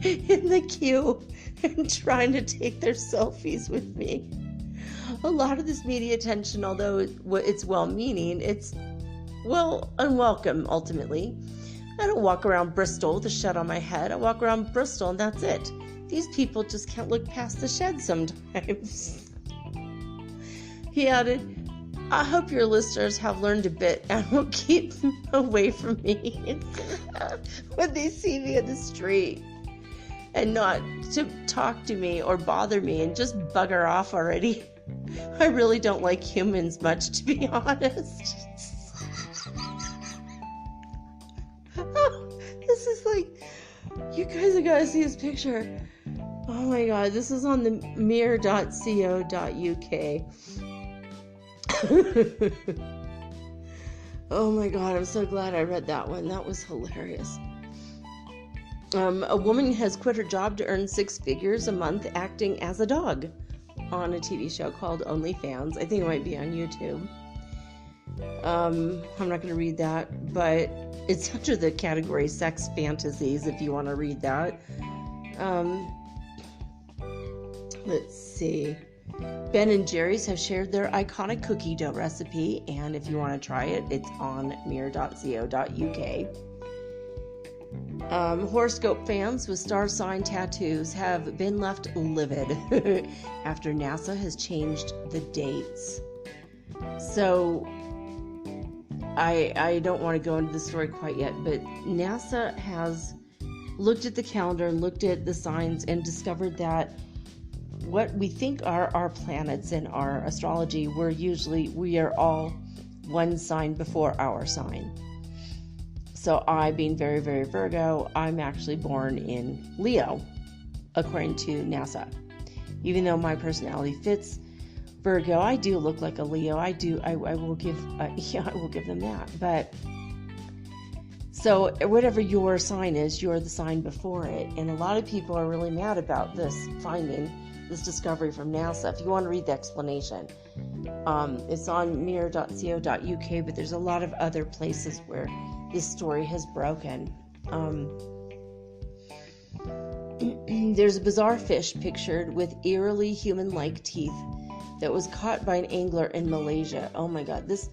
in the queue and trying to take their selfies with me. A lot of this media attention, although it's well-meaning, it's, well, unwelcome ultimately. I don't walk around Bristol with a shed on my head. I walk around Bristol and that's it. These people just can't look past the shed sometimes. He added, I hope your listeners have learned a bit and will keep away from me when they see me in the street and not to talk to me or bother me and just bugger off already. I really don't like humans much, to be honest. This is like, you guys have got to see his picture. Oh my God, this is on the mirror.co.uk. Oh my God, I'm so glad I read that one. That was hilarious. A woman has quit her job to earn 6 figures a month acting as a dog on a TV show called OnlyFans. I think it might be on YouTube. I'm not going to read that, but it's under the category sex fantasies if you want to read that. Let's see. Ben and Jerry's have shared their iconic cookie dough recipe, and if you want to try it, it's on mirror.co.uk. Horoscope fans with star sign tattoos have been left livid after NASA has changed the dates. So, I don't want to go into the story quite yet, but NASA has looked at the calendar and looked at the signs and discovered that what we think are our planets in our astrology, we are all one sign before our sign. So I, being very, very Virgo, I'm actually born in Leo, according to NASA. Even though my personality fits Virgo, I do look like a Leo. I will give them that. But so whatever your sign is, you're the sign before it. And a lot of people are really mad about this discovery from NASA. If you want to read the explanation, it's on mirror.co.uk, but there's a lot of other places where this story has broken. There's a bizarre fish pictured with eerily human-like teeth that was caught by an angler in Malaysia. Oh my God, this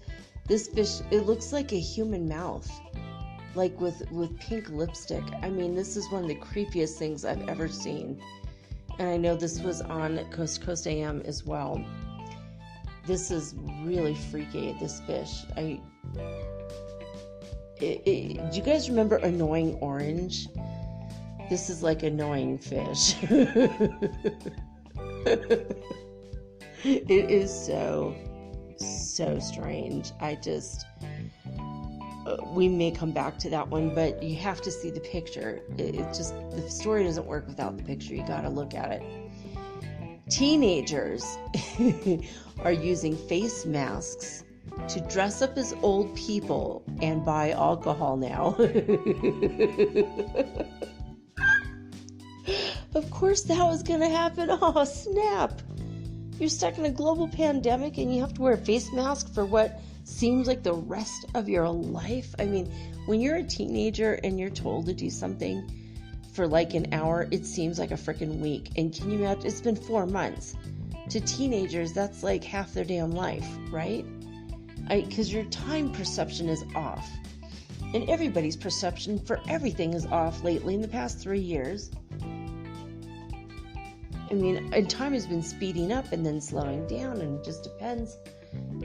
fish, it looks like a human mouth, like with pink lipstick. I mean, this is one of the creepiest things I've ever seen. And I know this was on Coast AM as well. This is really freaky, this fish. Do you guys remember Annoying Orange? This is like Annoying Fish. It is so strange. We may come back to that one, but you have to see the picture. The story doesn't work without the picture. You got to look at it. Teenagers are using face masks to dress up as old people and buy alcohol now. Of course that was going to happen. Oh, snap. You're stuck in a global pandemic and you have to wear a face mask for what seems like the rest of your life. I mean, when you're a teenager and you're told to do something for like an hour, it seems like a freaking week. And can you imagine? It's been 4 months. To teenagers, that's like half their damn life, right? Because your time perception is off. And everybody's perception for everything is off lately in the past 3 years. I mean, and time has been speeding up and then slowing down, and it just depends.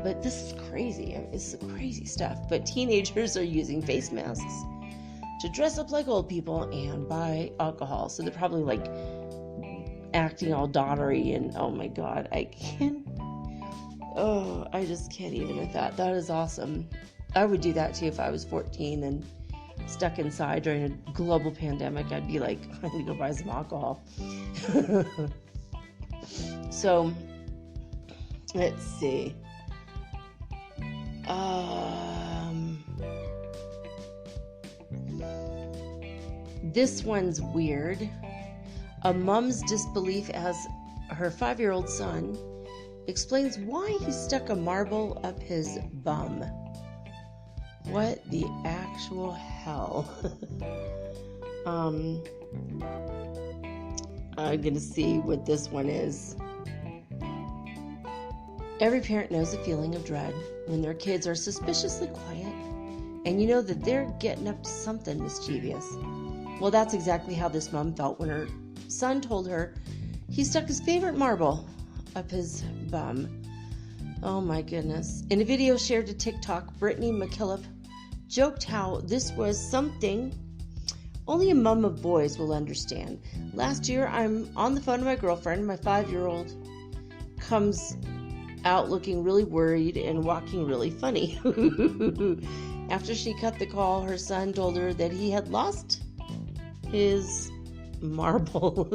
But this is crazy. It's crazy stuff. But teenagers are using face masks to dress up like old people and buy alcohol. So they're probably like acting all doddery, and oh my God, I just can't even with that. That is awesome. I would do that too if I was 14 and stuck inside during a global pandemic. I'd be like, I'm going to go buy some alcohol. So, let's see. This one's weird. A mom's disbelief as her 5-year-old son explains why he stuck a marble up his bum. What the actual hell? I'm gonna see what this one is. Every parent knows the feeling of dread when their kids are suspiciously quiet and you know that they're getting up to something mischievous. Well, that's exactly how this mom felt when her son told her he stuck his favorite marble up his bum. Oh my goodness. In a video shared to TikTok, Brittany McKillop joked how this was something only a mom of boys will understand. Last year, I'm on the phone to my girlfriend. My 5-year-old comes out looking really worried and walking really funny. After she cut the call, her son told her that he had lost his marble.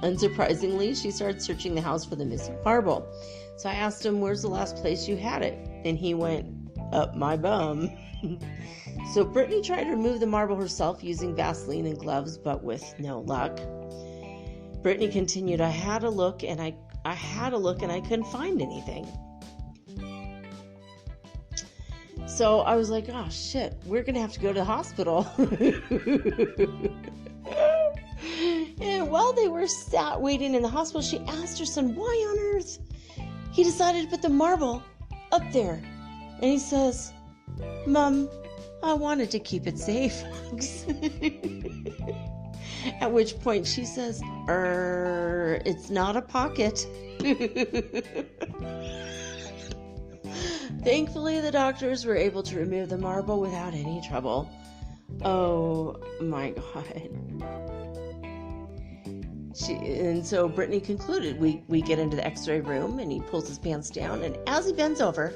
Unsurprisingly, she started searching the house for the missing marble. So I asked him, where's the last place you had it? And he went, up my bum. So Brittany tried to remove the marble herself using Vaseline and gloves, but with no luck. Brittany continued, I had a look and I couldn't find anything. So I was like, oh shit, we're going to have to go to the hospital. And while they were sat waiting in the hospital, she asked her son, why on earth he decided to put the marble up there. And he says, Mom, I wanted to keep it safe. At which point she says, it's not a pocket. Thankfully, the doctors were able to remove the marble without any trouble. Oh my God. And so Brittany concluded, we get into the x-ray room and he pulls his pants down, and as he bends over,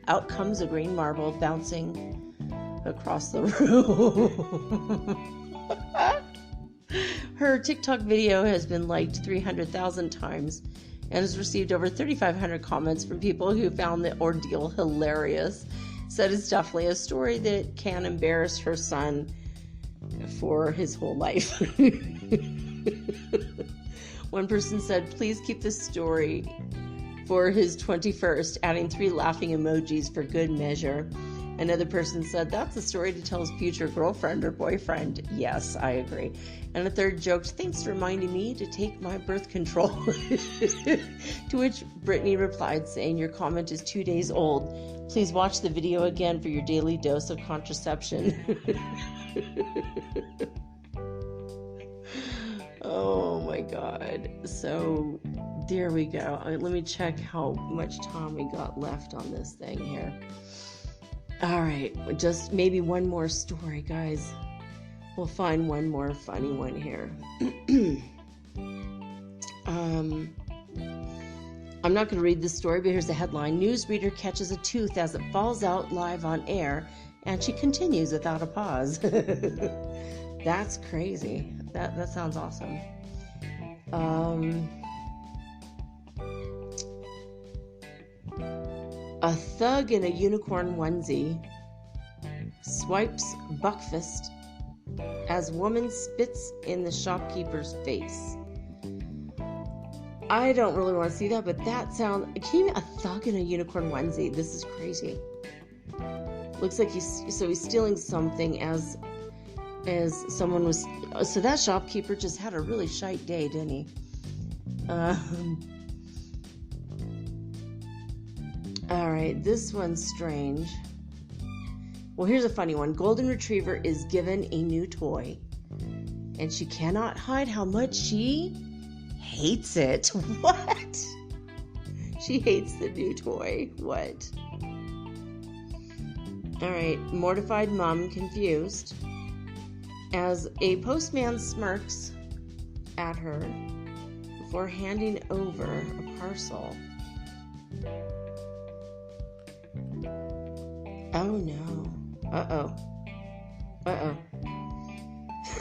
out comes a green marble bouncing across the room. Her TikTok video has been liked 300,000 times and has received over 3,500 comments from people who found the ordeal hilarious. Said it's definitely a story that can embarrass her son for his whole life. One person said, please keep this story for his 21st, adding 3 laughing emojis for good measure. Another person said, that's a story to tell his future girlfriend or boyfriend. Yes, I agree. And a third joked, thanks for reminding me to take my birth control. To which Brittany replied saying, your comment is 2 days old. Please watch the video again for your daily dose of contraception. Oh my God. So there we go. Let me check how much time we got left on this thing here. All right, just maybe one more story, guys. We'll find one more funny one here. I'm not going to read this story, but here's the headline. Newsreader catches a tooth as it falls out live on air, and she continues without a pause. That's crazy. That sounds awesome. A thug in a unicorn onesie swipes buckfist as woman spits in the shopkeeper's face. I don't really want to see that, but that sounds... Can you... A thug in a unicorn onesie? This is crazy. Looks like he's stealing something as someone was... So that shopkeeper just had a really shite day, didn't he? All right, this one's strange. Well, here's a funny one. Golden Retriever is given a new toy, and she cannot hide how much she hates it. What? She hates the new toy. What? All right, mortified mom confused as a postman smirks at her before handing over a parcel. Oh no. Uh-oh.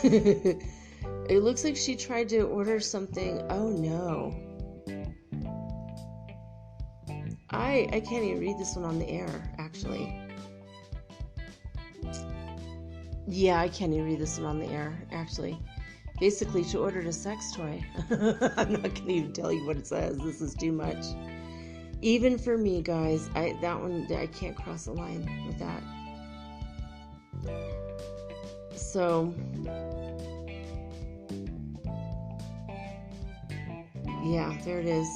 It looks like she tried to order something. Oh no. I can't even read this one on the air, actually. Yeah, I can't even read this one on the air, actually. Basically, she ordered a sex toy. I'm not going to even tell you what it says. This is too much. Even for me, guys, I can't cross the line with that. So, yeah, there it is.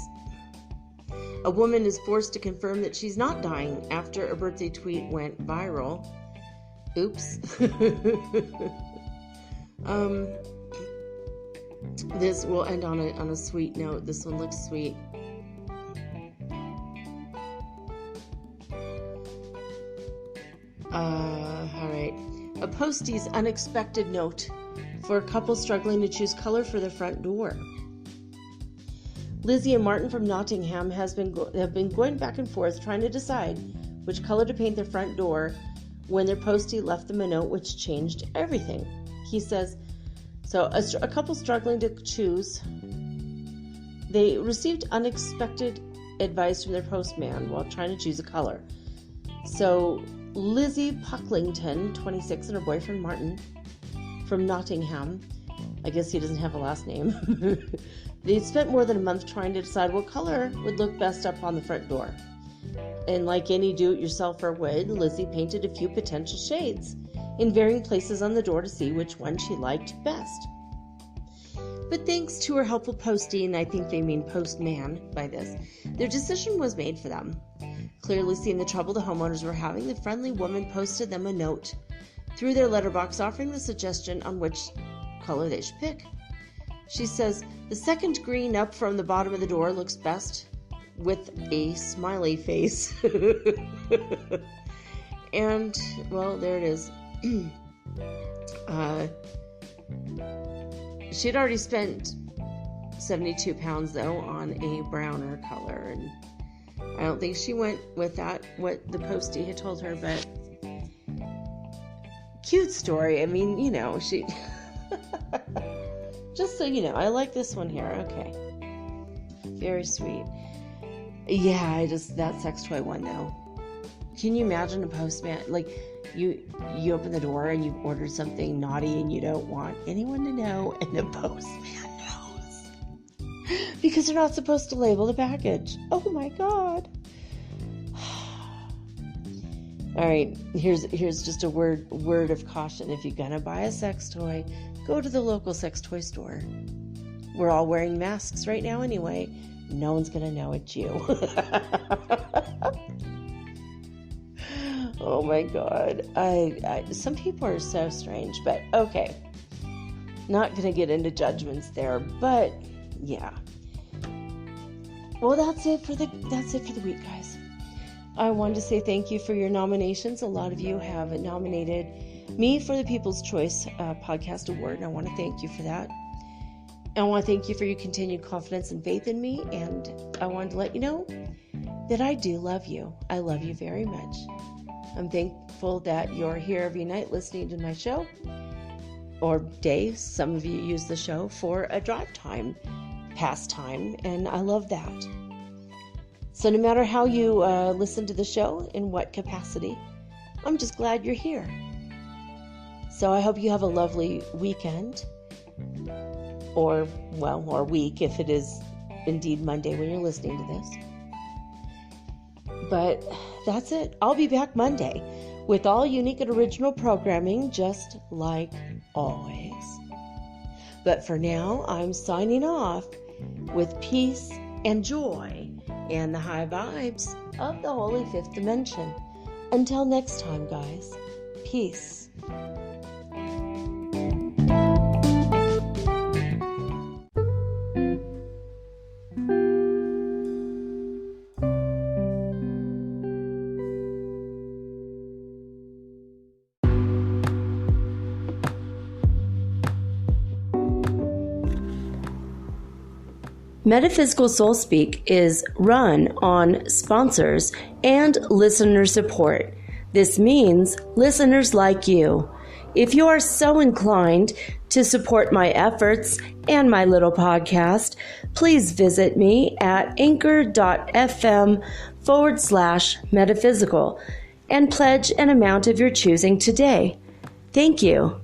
A woman is forced to confirm that she's not dying after a birthday tweet went viral. Oops. This will end on a sweet note. This one looks sweet. Alright. A postie's unexpected note for a couple struggling to choose color for their front door. Lizzie and Martin from Nottingham have been going back and forth trying to decide which color to paint their front door when their postie left them a note which changed everything. He says, so a couple struggling to choose, they received unexpected advice from their postman while trying to choose a color. So Lizzie Pucklington, 26, and her boyfriend Martin from Nottingham. I guess he doesn't have a last name. They'd spent more than a month trying to decide what color would look best up on the front door. And like any do-it-yourselfer would, Lizzie painted a few potential shades in varying places on the door to see which one she liked best. But thanks to her helpful postie, and I think they mean postman by this, their decision was made for them. Clearly seeing the trouble the homeowners were having, the friendly woman posted them a note through their letterbox offering the suggestion on which color they should pick. She says, the second green up from the bottom of the door looks best, with a smiley face. And, well, there it is. She'd already spent 72 pounds, though, on a browner color, and I don't think she went with that, what the postie had told her, but cute story. I mean, you know, she... Just so you know, I like this one here. Okay. Very sweet. Yeah, that sex toy one, though. Can you imagine a postman, like, you open the door and you order something naughty and you don't want anyone to know, and the postman knows. Because they're not supposed to label the package. Oh my God. All right, here's just a word of caution. If you're gonna buy a sex toy, go to the local sex toy store. We're all wearing masks right now anyway. No one's gonna know it's you. Oh my God. Some people are so strange, but okay. Not gonna get into judgments there, but yeah. Well, that's it for the week, guys. I wanted to say thank you for your nominations. A lot of you have nominated me for the People's Choice Podcast Award, and I want to thank you for that. I want to thank you for your continued confidence and faith in me, and I wanted to let you know that I do love you. I love you very much. I'm thankful that you're here every night listening to my show, or day. Some of you use the show for a drive time pastime, and I love that. So no matter how you listen to the show, in what capacity, I'm just glad you're here. So I hope you have a lovely weekend, or week if it is indeed Monday when you're listening to this. But that's it. I'll be back Monday with all unique and original programming, just like always. But for now, I'm signing off with peace and joy and the high vibes of the Holy Fifth Dimension. Until next time, guys. Peace. Metaphysical Soul Speak is run on sponsors and listener support. This means listeners like you. If you are so inclined to support my efforts and my little podcast, please visit me at anchor.fm/metaphysical and pledge an amount of your choosing today. Thank you.